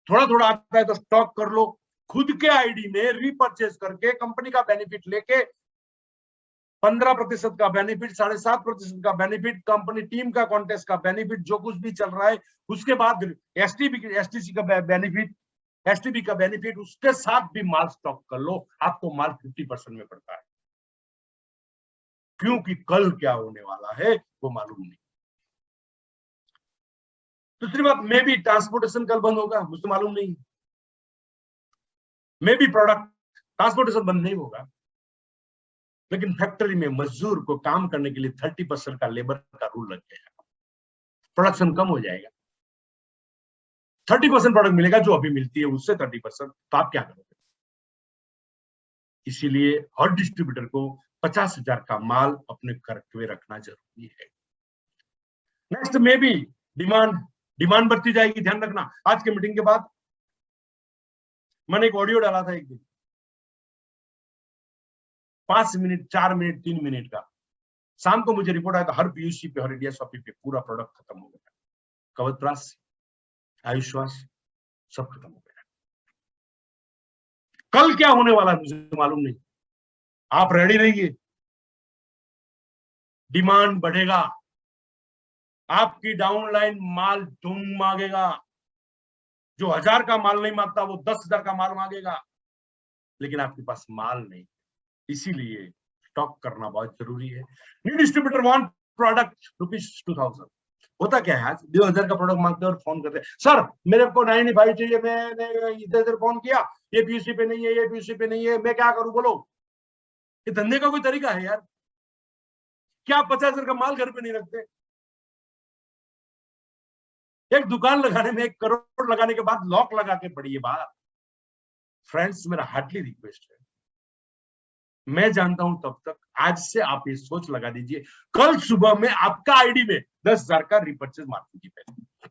थोड़ा थोड़ा आता है तो स्टॉक कर लो, खुद के आईडी में रीपर्चेज करके कंपनी का बेनिफिट लेके 15% का बेनिफिट, 7.5% का बेनिफिट, कंपनी टीम का कॉन्टेस्ट का बेनिफिट, जो कुछ भी चल रहा है उसके बाद एसटीसी का बेनिफिट, एसटीबी का बेनिफिट, उसके साथ भी माल स्टॉक कर लो, आपको माल 50% में पड़ता है। क्योंकि कल क्या होने वाला है वो मालूम नहीं। दूसरी बात, मे भी ट्रांसपोर्टेशन कल बंद होगा, मुझे मालूम नहीं। मे भी प्रोडक्ट ट्रांसपोर्टेशन बंद नहीं होगा, लेकिन फैक्ट्री में मजदूर को काम करने के लिए 30% का लेबर का रूल लग गया, प्रोडक्शन कम हो जाएगा। 30% प्रोडक्ट मिलेगा जो अभी मिलती है उससे 30%, तो आप क्या करोगे? इसीलिए हर डिस्ट्रीब्यूटर को 50,000 का माल अपने घर में रखना जरूरी है। नेक्स्ट में भी डिमांड बढ़ती जाएगी, ध्यान रखना। आज के मीटिंग के बाद मैंने एक ऑडियो डाला था एक दिन, 5 मिनट, 4 मिनट, 3 मिनट का। शाम को मुझे रिपोर्ट आया था हर पीयूसी पे, हर इंडिया शॉपिंग पे पूरा प्रोडक्ट खत्म हो गया। कवच प्राश, आयुश्वास सब खत्म हो गया। कल क्या होने वाला है मुझे मालूम नहीं, आप रेडी रहिए। डिमांड बढ़ेगा, आपकी डाउनलाइन माल तुम मांगेगा, जो 1000 का माल नहीं मांगता वो 10,000 का माल मांगेगा, लेकिन आपके पास माल नहीं। इसीलिए स्टॉक करना बहुत जरूरी है। New distributor want product ₹2000। होता क्या है, आज 2000 का प्रोडक्ट मांगते हैं और फोन करते हैं, सर मेरे को 95 चाहिए, मैंने इधर इधर फोन किया, ये पीयूसी पे नहीं है, ये पीयूसी पे नहीं है, मैं क्या करूं बोलो। ये धंधे का कोई तरीका है यार? क्या आप 50,000 का माल घर पे नहीं रखते? एक दुकान लगाने में 1 करोड़ लगाने के बाद लॉक लगा के पड़ी है बात। फ्रेंड्स, मेरा हार्डली रिक्वेस्ट है, मैं जानता हूं तब तक आज से आप ये सोच लगा दीजिए, कल सुबह में आपका आईडी में 10,000 का रिपर्चेज मार दीजिए पहले,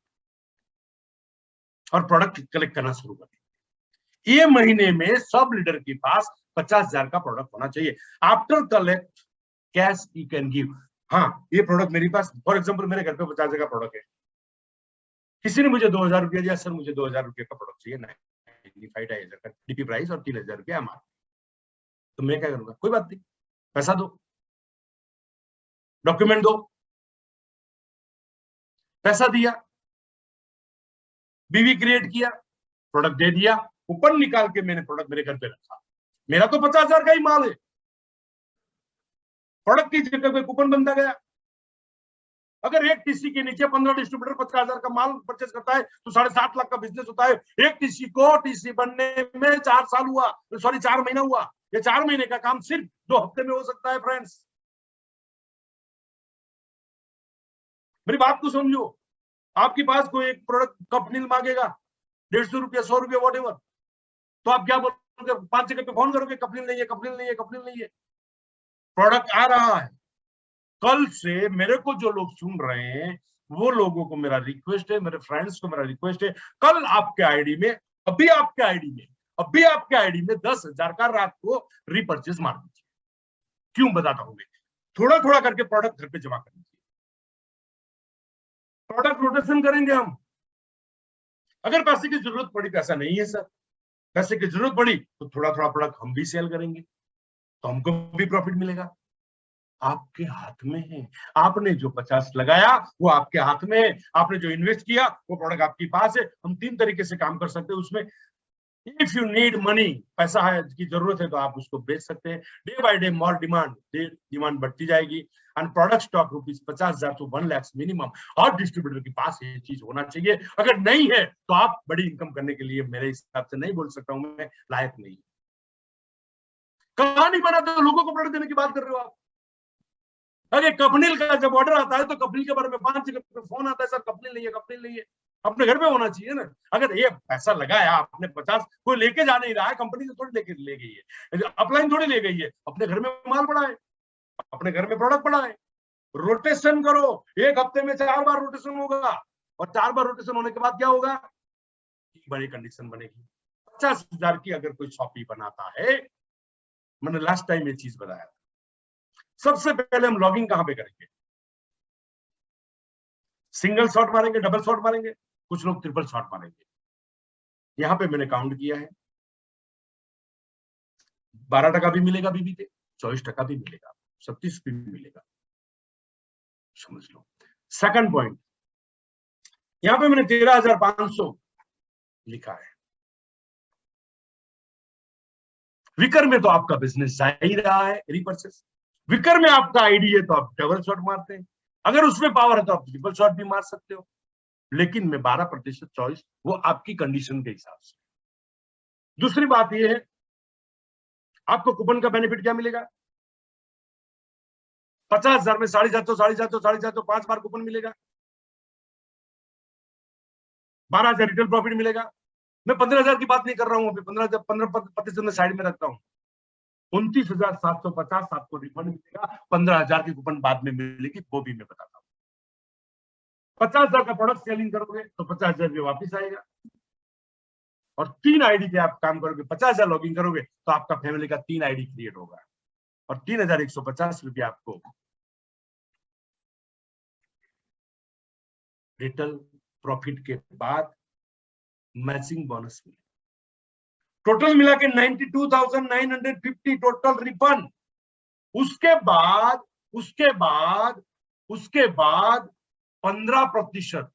और प्रोडक्ट कलेक्ट करना शुरू कर दीजिए। ये महीने में सब लीडर के पास 50,000 का प्रोडक्ट होना चाहिए। After collect cash you can give. हाँ, ये प्रोडक्ट मेरे पास, फॉर एग्जांपल मेरे घर पे 50,000 का प्रोडक्ट है, किसी ने मुझे 2000 रुपया दिया, सर मुझे 2000 रुपये का प्रोडक्ट चाहिए, 95,000 का डीपी प्राइस और 3000 रुपया एमआरपी, तो मैं क्या करूंगा? कोई बात नहीं, पैसा दो, डॉक्यूमेंट दो। पैसा दिया, बीवी क्रिएट किया, प्रोडक्ट दे दिया, कूपन निकाल के मैंने प्रोडक्ट मेरे घर पे रखा। मेरा तो 50,000 का ही माल है, प्रोडक्ट की जगह पे कूपन बनता गया। अगर एक टीसी के नीचे 15 डिस्ट्रीब्यूटर 50,000 का माल परचेज करता है तो 7.5 लाख का बिजनेस होता है। एक टीसी को टीसी बनने में 4 साल हुआ, सॉरी 4 महीना हुआ। ये 4 महीने का काम सिर्फ 2 हफ्ते में हो सकता है फ्रेंड्स। मेरी बात को समझो। आपके पास कोई एक प्रोडक्ट कंपनी मांगेगा 150 रुपया, 100 रुपया, वॉट एवर, तो आप क्या बोलोगे? 5 जगह पे फोन करोगे, कंपनी नहीं है, कंपनी नहीं है, कंपनी नहीं है। प्रोडक्ट आ रहा है। कल से मेरे को जो लोग सुन रहे हैं वो लोगों को मेरा रिक्वेस्ट है, मेरे फ्रेंड्स को मेरा रिक्वेस्ट है, कल आपके आईडी में, अभी आपके आईडी में 10,000 का रात को रिपर्चेज मार दीजिए। क्यों बताता हूं मैं, थोड़ा थोड़ा करके प्रोडक्ट घर पे जमा कर दीजिए। प्रोडक्ट रोटेशन करेंगे हम। अगर पैसे की जरूरत पड़ी, पैसा नहीं है सर, पैसे की जरूरत पड़ी तो थोड़ा थोड़ा प्रोडक्ट हम भी सेल करेंगे, तो हमको भी प्रॉफिट मिलेगा। आपके हाथ में है। आपने जो 50 लगाया वो आपके हाथ में है, आपने जो इन्वेस्ट किया वो प्रोडक्ट आपके पास है। हम 3 तरीके से काम कर सकते हैं उसमें। इफ यू नीड मनी, पैसा है की जरूरत है तो आप उसको बेच सकते हैं। Day by day more demand बढ़ती जाएगी। And product stock ₹50,000 to 1 lakh minimum और डिस्ट्रीब्यूटर के पास ये चीज होना चाहिए। अगर नहीं है तो आप बड़ी इनकम करने के लिए मेरे हिसाब से नहीं बोल सकता हूं मैं, लायक नहीं। कहानी बनाते हो, लोगों को प्रोडक्ट देने की बात कर रहे हो आप। अरे कपनील का जब ऑर्डर आता है तो कपनील के बारे में 5 जगह पे फोन आता है, सर कपनील नहीं है, कपनील नहीं है। अपने घर में होना चाहिए ना। अगर ये पैसा लगाया आपने 50, कोई लेके जा नहीं रहा है, कंपनी से थोड़ी लेके ले गई है, अपलाइन थोड़ी ले गई है, अपने घर में माल पड़ा है, अपने घर में प्रोडक्ट पड़ा है। रोटेशन करो, एक हफ्ते में 4 बार रोटेशन होगा, और 4 बार रोटेशन होने के बाद क्या होगा? बड़ी कंडीशन बनेगी। 50,000 की अगर कोई शॉपी बनाता है, मैंने लास्ट टाइम ये चीज बताया था, सबसे पहले हम लॉगिंग कहां पे करेंगे? सिंगल शॉट मारेंगे, डबल शॉट मारेंगे, कुछ लोग ट्रिपल शॉट मारेंगे। यहां पे मैंने काउंट किया है, 12% भी मिलेगा बीबी पे, 24% भी मिलेगा, 37 भी मिलेगा, समझ लो। सेकंड पॉइंट, यहां पे मैंने 13,500 लिखा है। विकर में तो आपका बिजनेस जा ही रहा है, रिपर्चेस। विकर में आपका आईडी है तो आप डबल शॉट मारते हैं, अगर उसमें पावर है तो आप ट्रिपल शॉट भी मार सकते हो, लेकिन मैं 12% चॉइस, वो आपकी कंडीशन के हिसाब से। दूसरी बात यह है, आपको कूपन का बेनिफिट क्या मिलेगा? 50,000 में 750 5 बार कूपन मिलेगा, 12,000 रिटेल प्रॉफिट मिलेगा। मैं 15,000 की बात नहीं कर रहा हूं, अभी 15% में साइड में रखता हूं। 29,750 आपको रिफंड मिलेगा, 15,000 की कूपन बाद में मिलेगी, वो भी मैं बताता हूँ। 50,000 का प्रोडक्ट सेलिंग करोगे तो 50,000 रुपये वापिस आएगा, और 3 आईडी पे आप काम करोगे, 50,000 लॉगिन करोगे तो आपका फैमिली का 3 आईडी क्रिएट होगा, और 3,150 रुपये आपको रिटेल प्रॉफिट के बाद मैचिंग बोनस मिलेगा। टोटल मिला के 92,950 टोटल रिफंड। उसके बाद 15%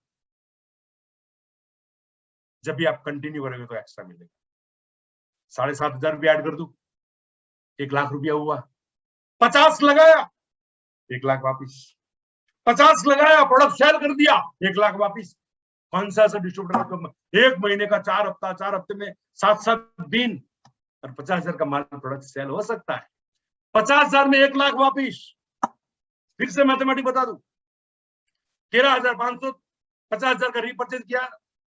जब भी आप कंटिन्यू करोगे तो एक्स्ट्रा मिलेगा। 7,500 रुपया ऐड कर दू, 1 लाख रुपया हुआ। 50 लगाया, 1 लाख वापिस। 50 लगाया, प्रोडक्ट सेल कर दिया, 1 लाख वापिस। कौन सा डिस्ट्रीब्यूटर? 1 महीने का 4 हफ्ता, 4 हफ्ते में 7 दिन, और 50,000 का माल प्रोडक्ट सेल हो सकता है। 50,000 में 1 लाख वापिस। फिर से मैथमेटिक बता दू, 13,500, 50,000 का रीपरचेज किया,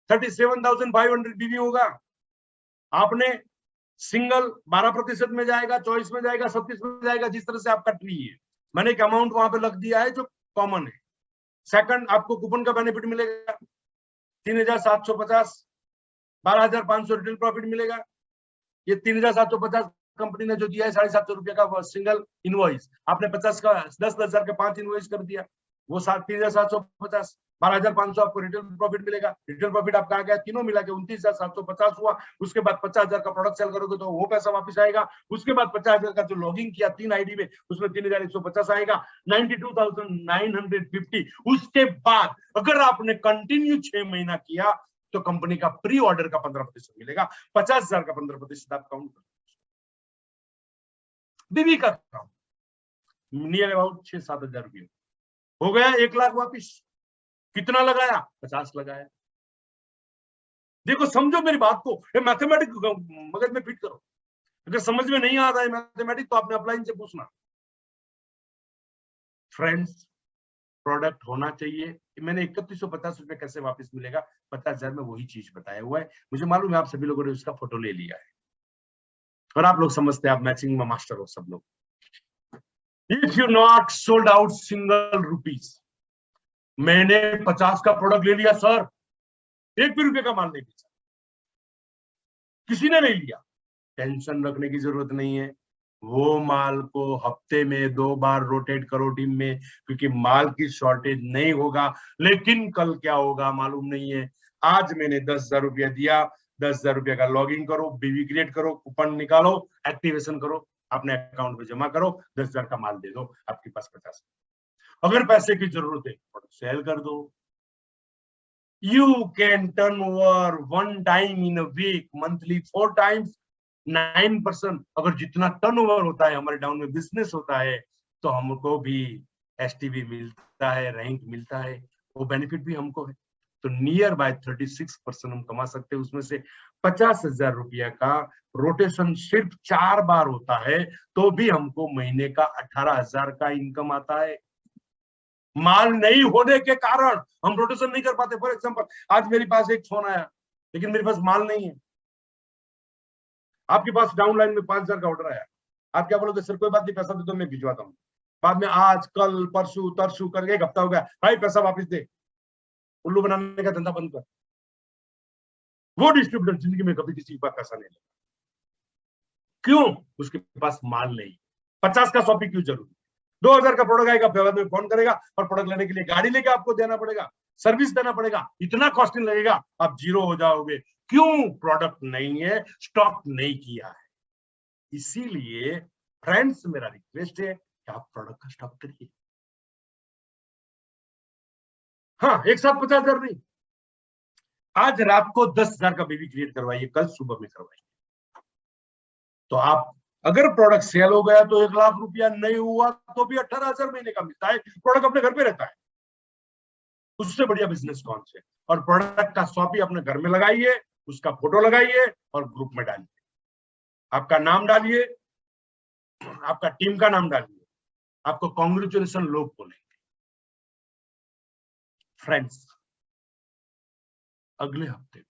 37,500 बीवी होगा। आपने सिंगल 12% में जाएगा, चॉइस में जाएगा, 37 में जाएगा, जिस तरह से आपका ट्री है। मैंने एक अमाउंट वहां पे लग दिया है जो कॉमन है। सेकंड, आपको कूपन का बेनिफिट मिलेगा 3,750, 12,500 रिटेल प्रॉफिट मिलेगा। ये 3,750 कंपनी ने जो दिया है 750 रुपये का सिंगल इनवॉइस, आपने 50 का 10,000 के 5 इनवॉइस कर दिया, वो 3,750। 12,500 आपको रिटेल प्रॉफिट मिलेगा। रिटेल प्रॉफिट आपका आ गया, तीनों मिला के 29,750 हुआ। उसके बाद 50,000 का प्रोडक्ट सेल करोगे तो वो पैसा वापस आएगा। उसके बाद 50,000 का जो लॉगिंग किया 3 आईडी में, उसमें 3,150 आएगा, 92,950। उसके बाद अगर आपने कंटिन्यू 6 महीना किया तो कंपनी का प्री ऑर्डर का 15% मिलेगा। 50,000 का 15% आप काउंट करो। बीवी का काम नियर अबाउट 6-7 हजार रुपये हो गया। 1 लाख वापिस। कितना लगाया? 50 लगाया। देखो, समझो मेरी बात को, ये मैथमेटिक्स मगज में फिट करो। अगर समझ में नहीं आ रहा है मैथमेटिक्स तो आपने अपलाइन से पूछना। फ्रेंड्स, प्रोडक्ट होना चाहिए। मैंने 3150 रुपए कैसे वापस मिलेगा, 50,000 में वही चीज बताया हुआ है। मुझे मालूम है आप सभी लोगों ने उसका फोटो ले लिया है और आप लोग समझते हैं, आप मैचिंग में मास्टर हो सब लोग। If you not sold out single rupees, मैंने 50 का प्रोडक्ट ले लिया सर, 1 भी रुपए का माल नहीं बेचा, किसी ने नहीं लिया, टेंशन रखने की जरूरत नहीं है। वो माल को हफ्ते में 2 बार रोटेट करो टीम में, क्योंकि माल की शॉर्टेज नहीं होगा। लेकिन कल क्या होगा मालूम नहीं है। आज मैंने 10,000 रुपया दिया, 10,000 रुपया का लॉगिन करो, बीवी क्रिएट करो, कूपन निकालो, एक्टिवेशन करो, अपने अकाउंट में जमा करो, 10,000 का माल दे दो, आपके पास 50। अगर पैसे की जरूरत है सेल कर दो। You can turn over 1 time in a week, monthly 4 times, 9%। अगर जितना टर्नओवर होता है हमारे डाउन में बिजनेस होता है तो हमको भी एसटीवी मिलता है, रैंक मिलता है, वो बेनिफिट भी हमको है। तो नियर बाय 36% हम कमा सकते हैं। उसमें से 50,000 रुपया का रोटेशन सिर्फ 4 बार होता है तो भी हमको महीने का 18,000 का इनकम आता है। माल नहीं होने के कारण हम रोटेशन नहीं कर पाते। फॉर एग्जांपल, आज मेरे पास एक फोन आया लेकिन मेरे पास माल नहीं है। आपके पास डाउनलाइन में 5,000 का ऑर्डर आया, आप क्या बोलोगे? सर कोई बात नहीं, पैसा दे दो, मैं भिजवाता हूँ। बाद में आज कल परसों तरसों करके 1 हफ्ता हो गया, भाई पैसा वापस दे। उल्लू बनाने का धंधा बंद कर। वो डिस्ट्रीब्यूटर जिंदगी में कभी किसी का पैसा नहीं लेगा। क्यों? उसके पास माल नहीं। 50 का शॉपिंग क्यों जरूरी? 2,000 का प्रोडक्ट आएगा, बाद में फोन करेगा और प्रोडक्ट लेने के लिए गाड़ी लेके आपको देना पड़ेगा, सर्विस देना पड़ेगा, इतना कॉस्टिंग लगेगा, आप जीरो हो जाओगे। क्यों? प्रोडक्ट नहीं है, स्टॉक नहीं किया है। इसीलिए फ्रेंड्स, मेरा रिक्वेस्ट है कि आप प्रोडक्ट का स्टॉक करिए। हाँ, एक साथ 50,000 नहीं, आज रात को 10,000 का बेबी क्रिएट करवाइए, कल सुबह में करवाइए। तो आप अगर प्रोडक्ट सेल हो गया तो 1 लाख रुपया, नहीं हुआ तो भी 18,000 महीने का मिलता है। प्रोडक्ट अपने घर पे रहता है, उससे बढ़िया बिजनेस कौन से? और प्रोडक्ट का कॉपी अपने घर में लगाइए, उसका फोटो लगाइए और ग्रुप में डालिए, आपका नाम डालिए, आपका टीम का नाम डालिए, आपको कांग्रेचुलेशन लोग बोलेंगे। फ्रेंड्स, अगले हफ्ते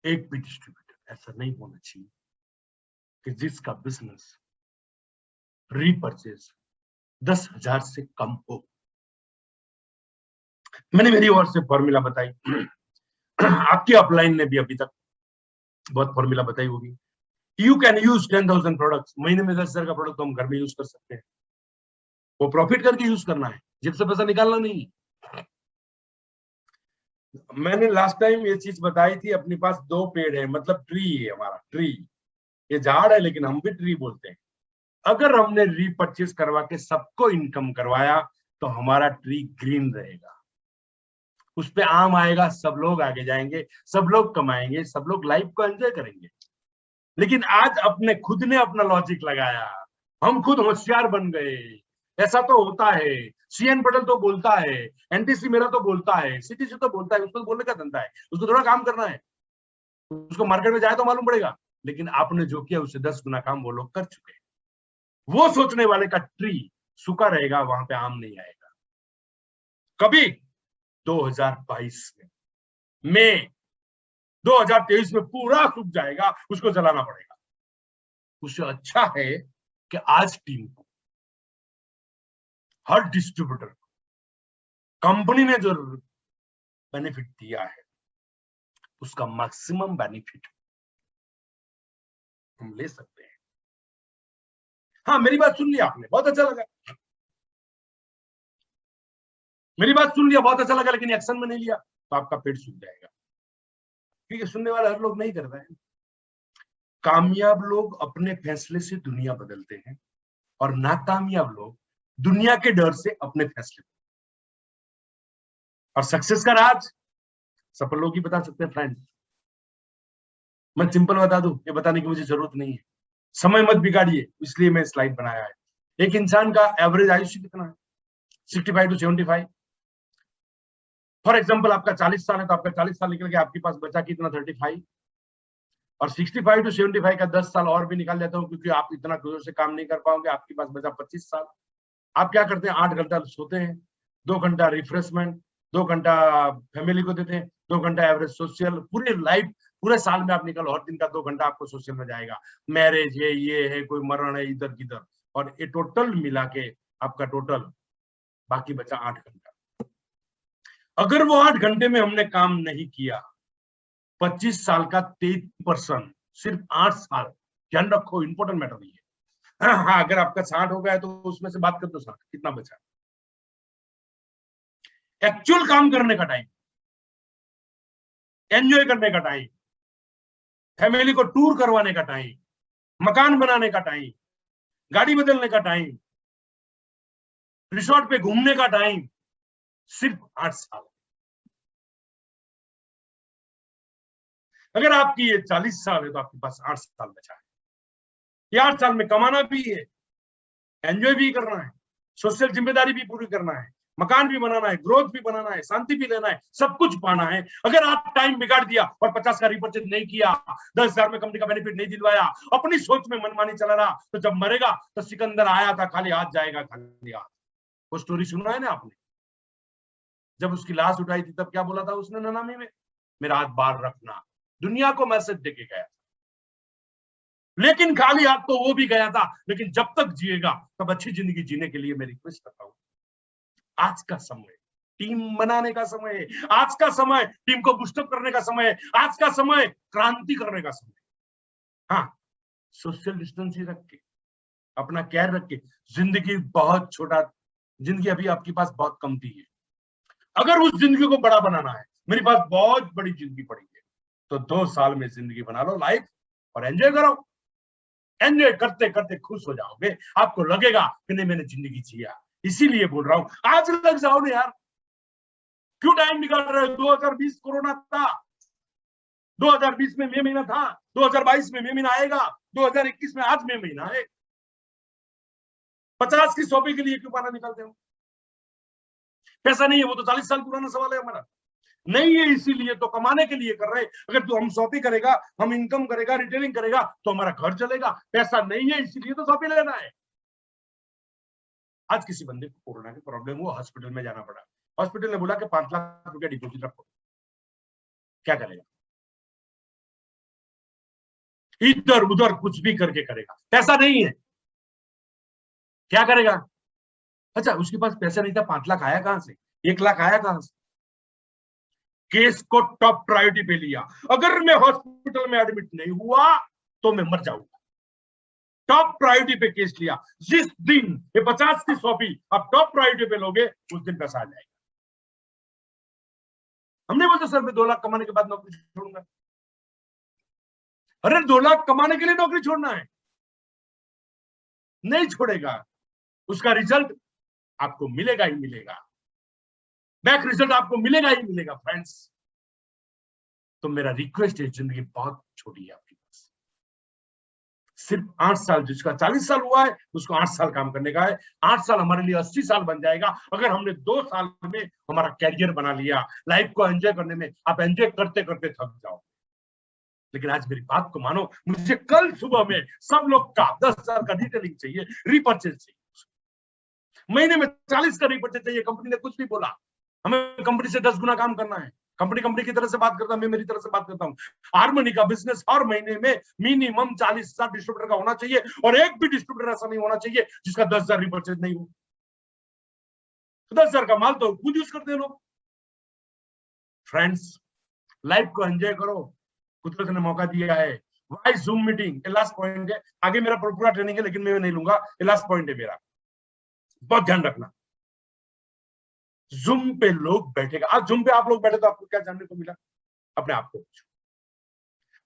एक भी डिस्ट्रीब्यूटर ऐसा नहीं होना चाहिए कि जिसका बिजनेस रीपरचेज 10,000 से कम हो। मैंने मेरी ओर से फॉर्मूला बताई, आपकी अपलाइन ने भी अभी तक बहुत फॉर्मूला बताई होगी। यू कैन यूज 10,000 प्रोडक्ट्स, महीने में 10,000 का प्रोडक्ट तो हम घर में यूज कर सकते हैं। वो प्रॉफिट करके यूज करना है, जेब से पैसा निकालना नहीं। मैंने लास्ट टाइम ये चीज बताई थी, अपने पास 2 पेड़ है, मतलब ट्री है, हमारा ट्री, ये झाड़ है लेकिन हम भी ट्री बोलते हैं। अगर हमने रीपरचेज करवा के सबको इनकम करवाया तो हमारा ट्री ग्रीन रहेगा, उस पे आम आएगा, सब लोग आगे जाएंगे, सब लोग कमाएंगे, सब लोग लाइफ को एंजॉय करेंगे। लेकिन आज अपने खुद ने अपना लॉजिक लगाया, हम खुद होशियार बन गए। ऐसा तो होता है, सीएन पटेल तो बोलता है, एनटीसी मेरा तो बोलता है, सीटीसी तो बोलता है, उसको बोलने का धंधा है, उसको थोड़ा काम करना है, उसको मार्केट में जाए तो मालूम पड़ेगा। लेकिन आपने जो किया उससे 10 गुना काम वो लोग कर चुके हैं। वो सोचने वाले का ट्री सूखा रहेगा, वहां पे आम नहीं आएगा कभी। 2022 में 2023 में पूरा सूख जाएगा, उसको जलाना पड़ेगा। उससे अच्छा है कि आज टीम को, हर डिस्ट्रीब्यूटर को कंपनी ने जो बेनिफिट दिया है उसका मैक्सिमम बेनिफिट हम ले सकते हैं। हाँ, मेरी बात सुन ली आपने, बहुत अच्छा लगा। मेरी बात सुन लिया, बहुत अच्छा लगा, लेकिन एक्शन में नहीं लिया तो आपका पेट सूख जाएगा, क्योंकि सुनने वाले हर लोग नहीं कर रहे हैं। कामयाब लोग अपने फैसले से दुनिया बदलते हैं और नाकामयाब लोग दुनिया के डर से अपने फैसले। और सक्सेस का राज सफल लोग ही बता सकते हैं फ्रेंड। मैं सिंपल बता दूं, ये बताने की मुझे जरूरत नहीं है, समय मत बिगाड़िए, इसलिए मैं स्लाइड बनाया है। एक इंसान का एवरेज आयुष्य कितना है? 65 to 75। फॉर एग्जाम्पल आपका 40 साल है तो आपका 40 साल निकल गया, आपके पास बचा कितना? 35। और 65 to 75 का 10 साल और भी निकाल लेता हूँ, क्योंकि आप इतना जोर से काम नहीं कर पाओगे, आपके पास बचा 25 साल। आप क्या करते हैं? 8 घंटा सोते हैं, 2 घंटा रिफ्रेशमेंट, 2 घंटा फैमिली को देते हैं, 2 घंटा एवरेज सोशल। पूरे लाइफ, पूरे साल में आप निकालो, हर दिन का 2 घंटा आपको सोशल में जाएगा। मैरिज है, ये है, कोई मरण है इधर किधर, और ये टोटल मिला के आपका टोटल बाकी बचा 8 घंटा। अगर वो 8 घंटे में हमने काम नहीं किया, 25 साल का 33%, सिर्फ 8 साल। ध्यान रखो, इंपॉर्टेंट मैटर नहीं है। हाँ, अगर आपका 60 हो गया है तो उसमें से बात कर दो, 60 कितना बचा? एक्चुअल काम करने का टाइम, एंजॉय करने का टाइम, फैमिली को टूर करवाने का टाइम, मकान बनाने का टाइम, गाड़ी बदलने का टाइम, रिसोर्ट पे घूमने का टाइम, सिर्फ 8 साल। अगर आपकी ये 40 साल है तो आपके पास 8 साल बचा है। ये 8 साल में कमाना भी है, एंजॉय भी करना है, सोशल जिम्मेदारी भी पूरी करना है, मकान भी बनाना है, ग्रोथ भी बनाना है, शांति भी लेना है, सब कुछ पाना है। अगर आप टाइम बिगाड़ दिया और 50 का रिपर्चेज नहीं किया, 10,000 में कंपनी का बेनिफिट नहीं दिलवाया, अपनी सोच में मनमानी चला रहा, तो जब मरेगा तो सिकंदर आया था खाली हाथ जाएगा खाली हाथ। वो स्टोरी सुना है ना आपने? जब उसकी लाश उठाई थी तब क्या बोला था उसने ननामी में? मेरा हाथ बाहर रखना। दुनिया को मैसेज देके गया, लेकिन खाली हाथ तो वो भी गया था। लेकिन जब तक जिएगा तब अच्छी जिंदगी जीने के लिए मैं रिक्वेस्ट करता हूं, आज का समय टीम बनाने का समय है, आज का समय टीम को बूस्टअप करने का समय है, आज का समय क्रांति करने का समय। हाँ, सोशल डिस्टेंसिंग रख के, अपना केयर रख के। जिंदगी बहुत छोटा, जिंदगी अभी आपके पास बहुत कमती है। अगर उस जिंदगी को बड़ा बनाना है, मेरे पास बहुत बड़ी जिंदगी पड़ी है, तो 2 साल में जिंदगी बना लो लाइफ और एंजॉय करो। एंजॉय करते करते खुश हो जाओगे, आपको लगेगा कि नहीं मैंने जिंदगी जिया। इसीलिए बोल रहा हूं, आज लग जाओ ना यार, क्यों टाइम निकाल रहे हो? 2020 कोरोना था, 2020 में मई महीना था, 2022 में मई महीना आएगा, 2021 में आज मई महीना है। 50 की शॉपिंग के लिए क्यों बहाना निकालते हो? पैसा नहीं है, वो तो 40 साल पुराना सवाल है हमारा। नहीं है इसीलिए तो कमाने के लिए कर रहे। अगर तू हम शॉपिंग करेगा, हम इनकम करेगा, रिटेलिंग करेगा तो हमारा घर चलेगा। पैसा नहीं है इसीलिए तो शॉपिंग लेना है। आज किसी बंदे को कोरोना की प्रॉब्लम हुआ, हॉस्पिटल में जाना पड़ा, हॉस्पिटल ने बोला कि 5 लाख रुपया डिपॉजिट रखो, क्या करेगा? इधर उधर कुछ भी करके करेगा, पैसा नहीं है, क्या करेगा? अच्छा, उसके पास पैसा नहीं था, 5 लाख आया कहां से? 1 लाख आया कहां से? केस को टॉप प्रायोरिटी पे लिया। अगर मैं हॉस्पिटल में एडमिट नहीं हुआ तो मैं मर जाऊंगा। टॉप प्रायोरिटी पे केस लिया। जिस दिन ये 50 की शॉपिंग आप टॉप प्रायोरिटी पे लोगे, उस दिन पैसा आ जाएगा। हमने बोलते सर मैं 2 लाख कमाने के बाद नौकरी छोड़ूंगा। अरे 2 लाख कमाने के लिए नौकरी छोड़ना है? नहीं छोड़ेगा, उसका रिजल्ट आपको मिलेगा ही मिलेगा, बैक रिजल्ट आपको मिलेगा ही मिलेगा फ्रेंड्स। तो मेरा रिक्वेस्ट है, जिंदगी बहुत छोटी है आपके पास, सिर्फ 8 साल। जिसका 40 साल हुआ है उसको 8 साल काम करने का है। 8 साल हमारे लिए 80 साल बन जाएगा अगर हमने 2 साल में हमारा कैरियर बना लिया। लाइफ को एंजॉय करने में आप एंजॉय करते करते थक जाओ। लेकिन आज मेरी बात को मानो, मुझे कल सुबह में सब लोग का 10,000 का डिटेलिंग चाहिए, रिपर्चेज चाहिए, महीने में 40 का रिपर्चेज चाहिए। कंपनी ने कुछ भी बोला, हमें कंपनी से 10 गुना काम करना है। कंपनी की तरह से बात करता हूं, मैं मेरी तरह से बात करता हूं। हार्मनी का बिजनेस हर महीने में मिनिमम 40,000 डिस्ट्रीब्यूटर का होना चाहिए, और एक भी डिस्ट्रीब्यूटर ऐसा नहीं होना चाहिए जिसका 10,000 रिपर्चेज नहीं हो। 10,000 का माल तो खुद यूज करते हैं लोग। फ्रेंड्स, लाइफ को एंजॉय करो, कुदरत ने मौका दिया है। Why zoom meeting, last point है, आगे मेरा पूरा ट्रेनिंग है लेकिन मैं नहीं लूंगा, लास्ट पॉइंट है मेरा, बहुत ध्यान रखना। जूम पे लोग बैठेगा। आज जूम पे आप लोग बैठे तो आपको क्या जानने को मिला? अपने आप को पूछो।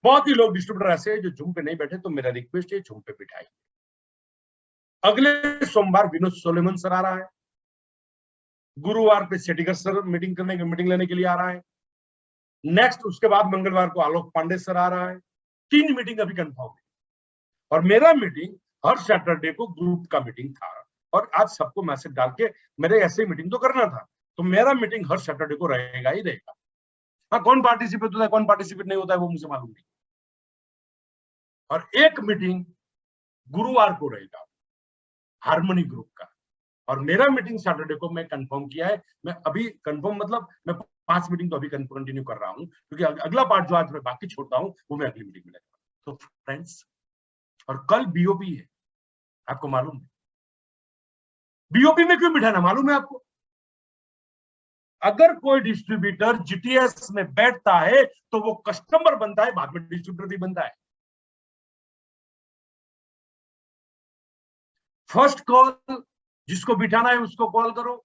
बहुत ही लोग डिस्ट्रीब्यूटर ऐसे हैं जो जूम पे नहीं बैठे, तो मेरा रिक्वेस्ट है जूम पे बिठाइए। अगले सोमवार विनोद सोलेमन सर आ रहा है, गुरुवार पे सेटिगर सर मीटिंग लेने के लिए आ रहा है, नेक्स्ट उसके बाद मंगलवार को आलोक पांडे सर आ रहा है। 3 मीटिंग अभी कंफर्म है। और मेरा मीटिंग हर सैटरडे को ग्रुप का मीटिंग था, और आज सबको मैसेज डाल के मेरे ऐसे मीटिंग तो करना था, तो मेरा मीटिंग हर सैटरडे को रहेगा ही रहेगा। हाँ, कौन पार्टिसिपेट होता है कौन पार्टिसिपेट नहीं होता है वो मुझे मालूम नहीं। और एक मीटिंग गुरुवार को रहेगा हार्मनी ग्रुप का, और मेरा मीटिंग सैटरडे को मैं कंफर्म किया है। मैं अभी कंफर्म मतलब मैं 5 मीटिंग तो अभी कंटिन्यू कर रहा हूँ, क्योंकि अगला पार्ट जो आज मैं बाकी छोड़ता हूँ वो मैं अगली मीटिंग में लेगा। तो फ्रेंड्स, और कल बीओपी है, आपको मालूम है। बीओपी में क्यों बिठाना मालूम है आपको? अगर कोई डिस्ट्रीब्यूटर जीटीएस में बैठता है तो वो कस्टमर बनता है, बाद में डिस्ट्रीब्यूटर भी बनता है। फर्स्ट कॉल जिसको बिठाना है उसको कॉल करो,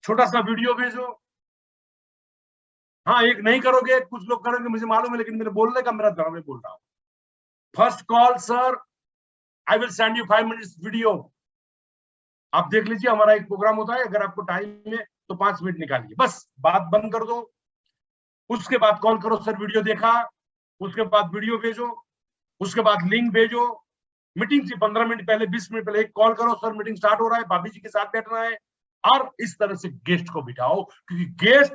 छोटा सा वीडियो भेजो। हाँ, एक नहीं करोगे, कुछ लोग करेंगे मुझे मालूम है, लेकिन मेरे बोलने का मेरा धर्म है, बोल रहा हूं। First call sir, I will send you 5 minutes video. आप देख लीजिए, हमारा एक प्रोग्राम होता है, अगर आपको टाइम है तो 5 मिनट निकालिए, बस बात बंद कर दो। उसके बाद कॉल करो, सर वीडियो देखा। उसके बाद वीडियो भेजो, उसके बाद लिंक भेजो। मीटिंग से 15 मिनट पहले 20 मिनट पहले एक कॉल करो, सर मीटिंग स्टार्ट हो रहा है, भाभी जी के साथ बैठना है। और इस तरह से गेस्ट को बिठाओ, क्योंकि गेस्ट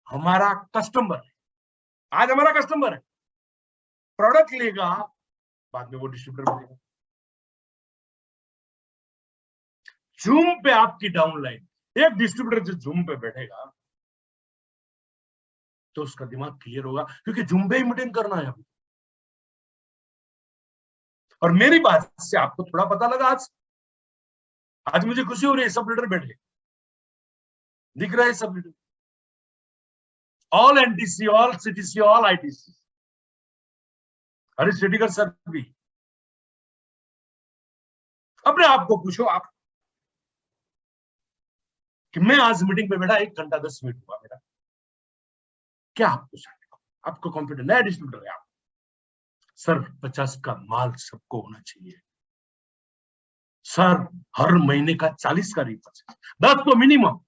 हमारा कस्टमर है। आज हमारा कस्टमर है, प्रोडक्ट लेगा, बाद में वो डिस्ट्रीब्यूटर बनेगा। जूम पे आपकी डाउनलाइन, एक डिस्ट्रीब्यूटर जो जूम पे बैठेगा तो उसका दिमाग क्लियर होगा, क्योंकि जूम पे ही मीटिंग करना है अभी। और मेरी बात से आपको थोड़ा पता लगा। आज आज मुझे खुशी हो रही है, सब लीडर बैठे दिख रहे हैं, सब leader, all NTC, all CTC, all ITC. अरे सेटिगर सर भी। अपने आप को पूछो आप कि मैं आज मीटिंग में बैठा 1 घंटा 10 मिनट हुआ मेरा, क्या आपको आपको कॉन्फिडेंस नया डिस्ट्रीब्यूटर है आप? सर 50 का माल सबको होना चाहिए सर, हर महीने का 40 का रिपर्चेज, 10 तो मिनिमम।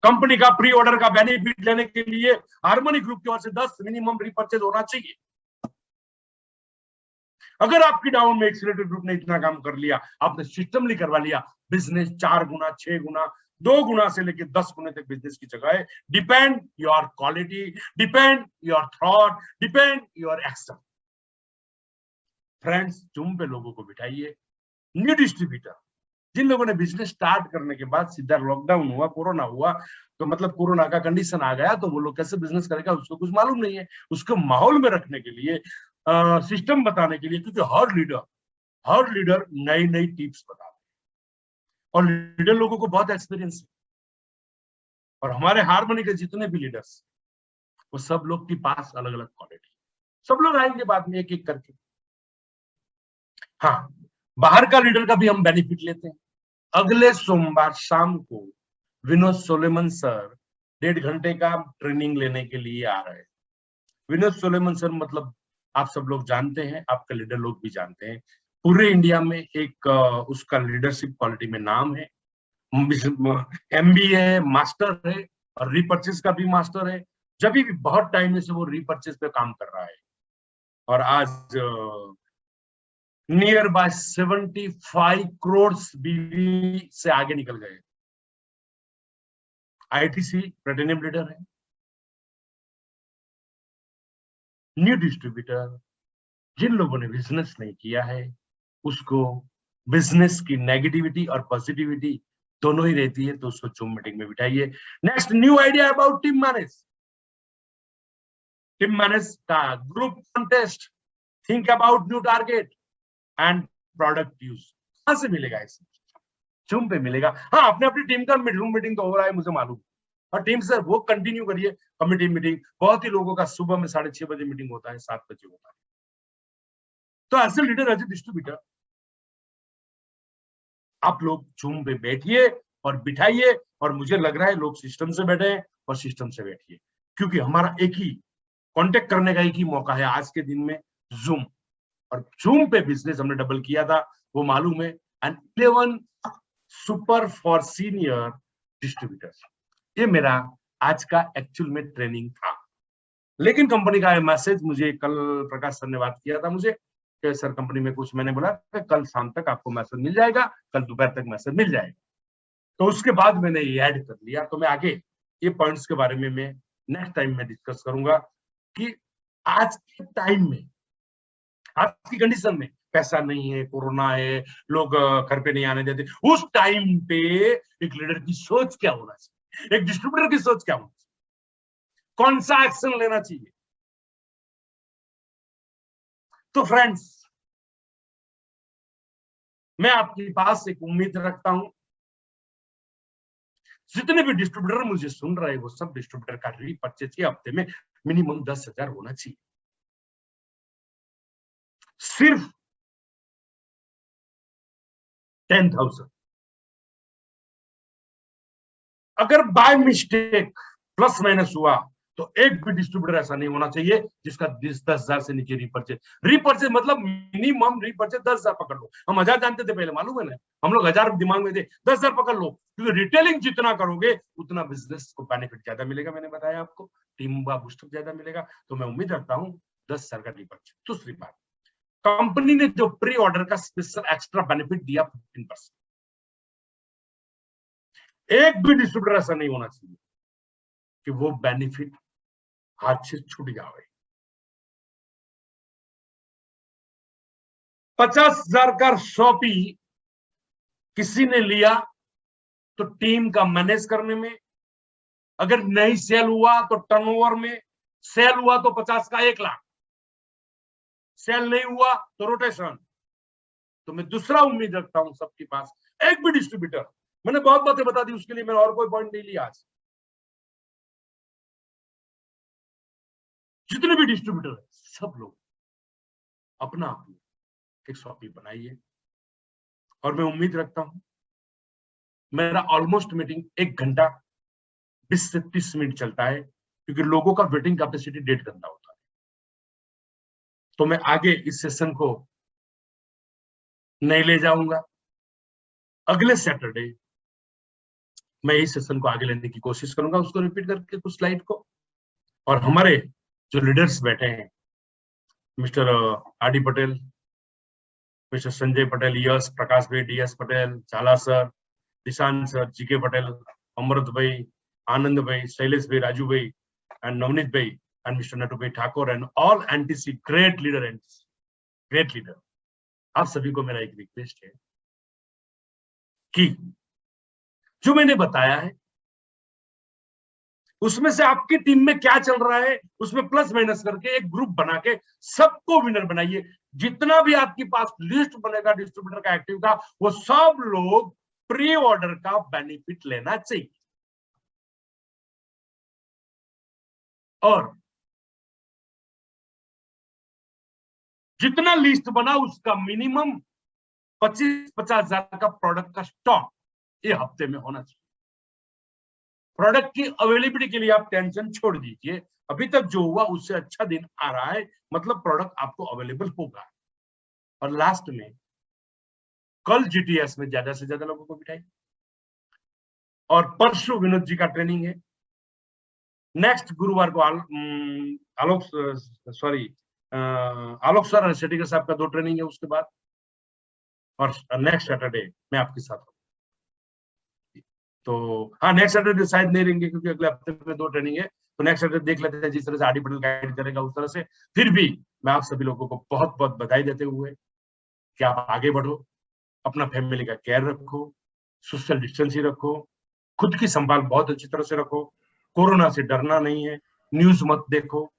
कंपनी का प्री ऑर्डर का बेनिफिट लेने के लिए हार्मनी ग्रुप की ओर से 10 मिनिमम रिपर्चेज होना चाहिए। अगर आपकी डाउन में एक्सीलरेटर ग्रुप ने इतना काम कर लिया, आपने सिस्टमली करवा लिया, बिजनेस 4 गुना 6 गुना 2 गुना से लेकर 10 गुने तक बिजनेस की जगह है। Depend your quality, depend your thought, depend your action. Friends, zoom पे लोगों को बिठाइए। न्यू डिस्ट्रीब्यूटर, जिन लोगों ने बिजनेस स्टार्ट करने के बाद सीधा लॉकडाउन हुआ, कोरोना हुआ, तो मतलब कोरोना का कंडीशन आ गया, तो वो लोग कैसे बिजनेस करेगा उसको कुछ मालूम नहीं है। उसको माहौल में रखने के लिए, सिस्टम बताने के लिए, क्योंकि हर लीडर नई नई टिप्स बताते हैं, और लीडर लोगों को बहुत एक्सपीरियंस है। और हमारे हार्मनी के जितने भी लीडर्स, वो सब लोग के पास अलग अलग क्वालिटी, सब लोग आएंगे बाद में एक एक करके। हाँ, बाहर का लीडर का भी हम बेनिफिट लेते हैं। अगले सोमवार शाम को विनोद सोलेमन सर 1.5 घंटे का ट्रेनिंग लेने के लिए आ रहे हैं। विनोद सोलेमन सर मतलब आप सब लोग जानते हैं, आपके लीडर लोग भी जानते हैं। पूरे इंडिया में एक उसका लीडरशिप क्वालिटी में नाम है। एमबीए मास्टर है, और रीपर्चेस का भी मास्टर है। जब भी बहुत टाइम से वो रीपर्चेस पे काम कर रहा है, और आज नियर बाय 75 करोड़ बीवी से आगे निकल गए। आईटीसी प्लेटिनम लीडर है। न्यू डिस्ट्रीब्यूटर, जिन लोगों ने बिजनेस नहीं किया है, उसको बिजनेस की नेगेटिविटी और पॉजिटिविटी दोनों ही रहती है, तो उसको जूम मीटिंग में बिठाइए। Next, new idea about team manage का group contest, think about new target and product use. कहां से मिलेगा? इसे जूम पे मिलेगा। हाँ, अपने अपनी टीम का जूम मीटिंग तो हो रहा है, मुझे मालूम। और टीम से वो कंटिन्यू करिए। कमिटी मीटिंग बहुत ही लोगों का सुबह में 6:30 बजे मीटिंग होता है, 7 बजे होता है। तो as a leader, as a distributor, आप लोग जूम पे बैठिए, और बिठाइए। और मुझे लग रहा है लोग सिस्टम से बैठे हैं और सिस्टम से बैठिए, क्योंकि हमारा एक ही कांटेक्ट करने का एक ही मौका है आज के दिन में, जूम। और जूम पे बिजनेस हमने डबल किया था, वो मालूम है। And 11 super for senior distributors, ये मेरा आज का एक्चुअल में ट्रेनिंग था। लेकिन कंपनी का मैसेज मुझे कल प्रकाश सर ने बात किया था मुझे कि सर कंपनी में कुछ, मैंने बोला कि कल शाम तक आपको मैसेज मिल जाएगा, कल दोपहर तक मैसेज मिल जाएगा। तो उसके बाद मैंने ये ऐड कर लिया। तो मैं आगे ये पॉइंट्स के बारे में मैं नेक्स्ट टाइम में डिस्कस करूंगा कि आज के टाइम में, आज की कंडीशन में, पैसा नहीं है, कोरोना है, लोग घर पे नहीं आने देते, उस टाइम पे एक लीडर की सोच क्या होना चाहिए, एक डिस्ट्रीब्यूटर की सोच क्या होना चाहिए, कौन सा एक्शन लेना चाहिए। तो फ्रेंड्स, मैं आपके पास एक उम्मीद रखता हूं, जितने भी डिस्ट्रीब्यूटर मुझे सुन रहे हैं वो सब डिस्ट्रीब्यूटर का रीपर्चेज के हफ्ते में मिनिमम 10,000 होना चाहिए। सिर्फ 10,000। अगर बाय मिस्टेक प्लस माइनस हुआ तो एक भी डिस्ट्रीब्यूटर ऐसा नहीं होना चाहिए जिसका 10,000 से नीचे रीपर्चेज। रीपर्चेज मतलब मिनिमम रीपर्चेज 10,000 पकड़ लो। हम 1,000 जानते थे पहले, मालूम है ना, हम लोग 1,000 दिमाग में थे, 10,000 पकड़ लो, क्योंकि रिटेलिंग जितना करोगे उतना बिजनेस को बेनिफिट ज्यादा मिलेगा। मैंने बताया आपको, टीम का बूस्टअप ज्यादा मिलेगा। तो मैं उम्मीद रखता हूँ 10,000 का रीपर्चेज। दूसरी बात, कंपनी ने जो प्री ऑर्डर का स्पेशल एक्स्ट्रा बेनिफिट दिया 15%, एक भी डिस्ट्रीब्यूटर ऐसा नहीं होना चाहिए कि वो बेनिफिट हाथ से छूट जाए। 50,000 का शॉपी किसी ने लिया तो टीम का मैनेज करने में, अगर नहीं सेल हुआ तो टर्नओवर में, सेल हुआ तो 50 का 1 लाख, सेल नहीं हुआ तो रोटेशन। तो मैं दूसरा उम्मीद रखता हूं सबके पास, एक भी डिस्ट्रीब्यूटर, मैंने बहुत बातें बता दी, उसके लिए मैंने और कोई पॉइंट नहीं लिया आज। जितने भी डिस्ट्रीब्यूटर है सब लोग अपना अपना एक शॉपी बनाइए। और मैं उम्मीद रखता हूं, मेरा ऑलमोस्ट मीटिंग 1 घंटा 20 से 30 मिनट चलता है, क्योंकि लोगों का वेटिंग कैपेसिटी 1.5 घंटा होता है। तो मैं आगे इस सेशन को नहीं ले जाऊंगा। अगले सैटरडे मैं इस सेशन को आगे लेने की कोशिश करूंगा, उसको रिपीट करके कुछ स्लाइड को। और हमारे जो लीडर्स बैठे हैं, mister R D Patel, mister Sanjay Patel, Yash Prakash bhai, DS Patel, Jhala sir, Dishant sir, GK Patel, Amrit bhai, Anand भाई, शैलेश भाई, राजू भाई, एंड नवनीत भाई, एंड मिस्टर नटू भाई Thakur, and all NTC great leader, NTC great leader. आप सभी को मेरा एक रिक्वेस्ट है कि जो मैंने बताया है उसमें से आपकी टीम में क्या चल रहा है, उसमें प्लस माइनस करके एक ग्रुप बना के सबको विनर बनाइए। जितना भी आपके पास लिस्ट बनेगा डिस्ट्रीब्यूटर का एक्टिव का, वो सब लोग प्री ऑर्डर का बेनिफिट लेना चाहिए। और जितना लिस्ट बना उसका मिनिमम 25-50 हजार का प्रोडक्ट का स्टॉक ये हफ्ते में होना चाहिए। प्रोडक्ट की अवेलेबिलिटी के लिए आप टेंशन छोड़ दीजिए, अभी तक जो हुआ उससे अच्छा दिन आ रहा है, मतलब प्रोडक्ट आपको अवेलेबल होगा। और लास्ट में कल GTS में ज्यादा से ज्यादा लोगों को बिठाई, और परसों विनोद जी का ट्रेनिंग है, नेक्स्ट गुरुवार को आलोक सर शेटिकर साहब का 2 ट्रेनिंग है उसके बाद, और नेक्स्ट सैटरडे मैं आपके साथ हूँ। तो हाँ, नेक्स्ट सैटरडे शायद नहीं रहेंगे क्योंकि अगले हफ्ते में 2 ट्रेनिंग है। तो नेक्स्ट सैटरडे देख लेते हैं, जिस तरह से आरडी पटेल गाइड करेगा उस तरह से। फिर भी मैं आप सभी लोगों को बहुत बहुत बधाई देते हुए कि आप आगे बढ़ो, अपना फैमिली का केयर रखो, सोशल डिस्टेंस ही रखो, खुद की संभाल बहुत अच्छी तरह से रखो, कोरोना से डरना नहीं है, न्यूज मत देखो,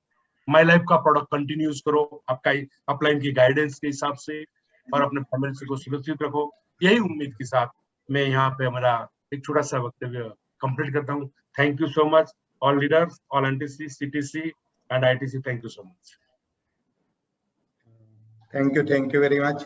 माई लाइफ का प्रोडक्ट कंटिन्यूज करो आपका अपलाइन की गाइडेंस के हिसाब से, और अपने फैमिली को सुरक्षित रखो। यही उम्मीद के साथ मैं यहाँ पे हमारा एक छोटा सा वक्तव्य कंप्लीट करता हूँ। Thank you so much all leaders, all NTC, CTC and ITC। Thank you so much. Thank you very much.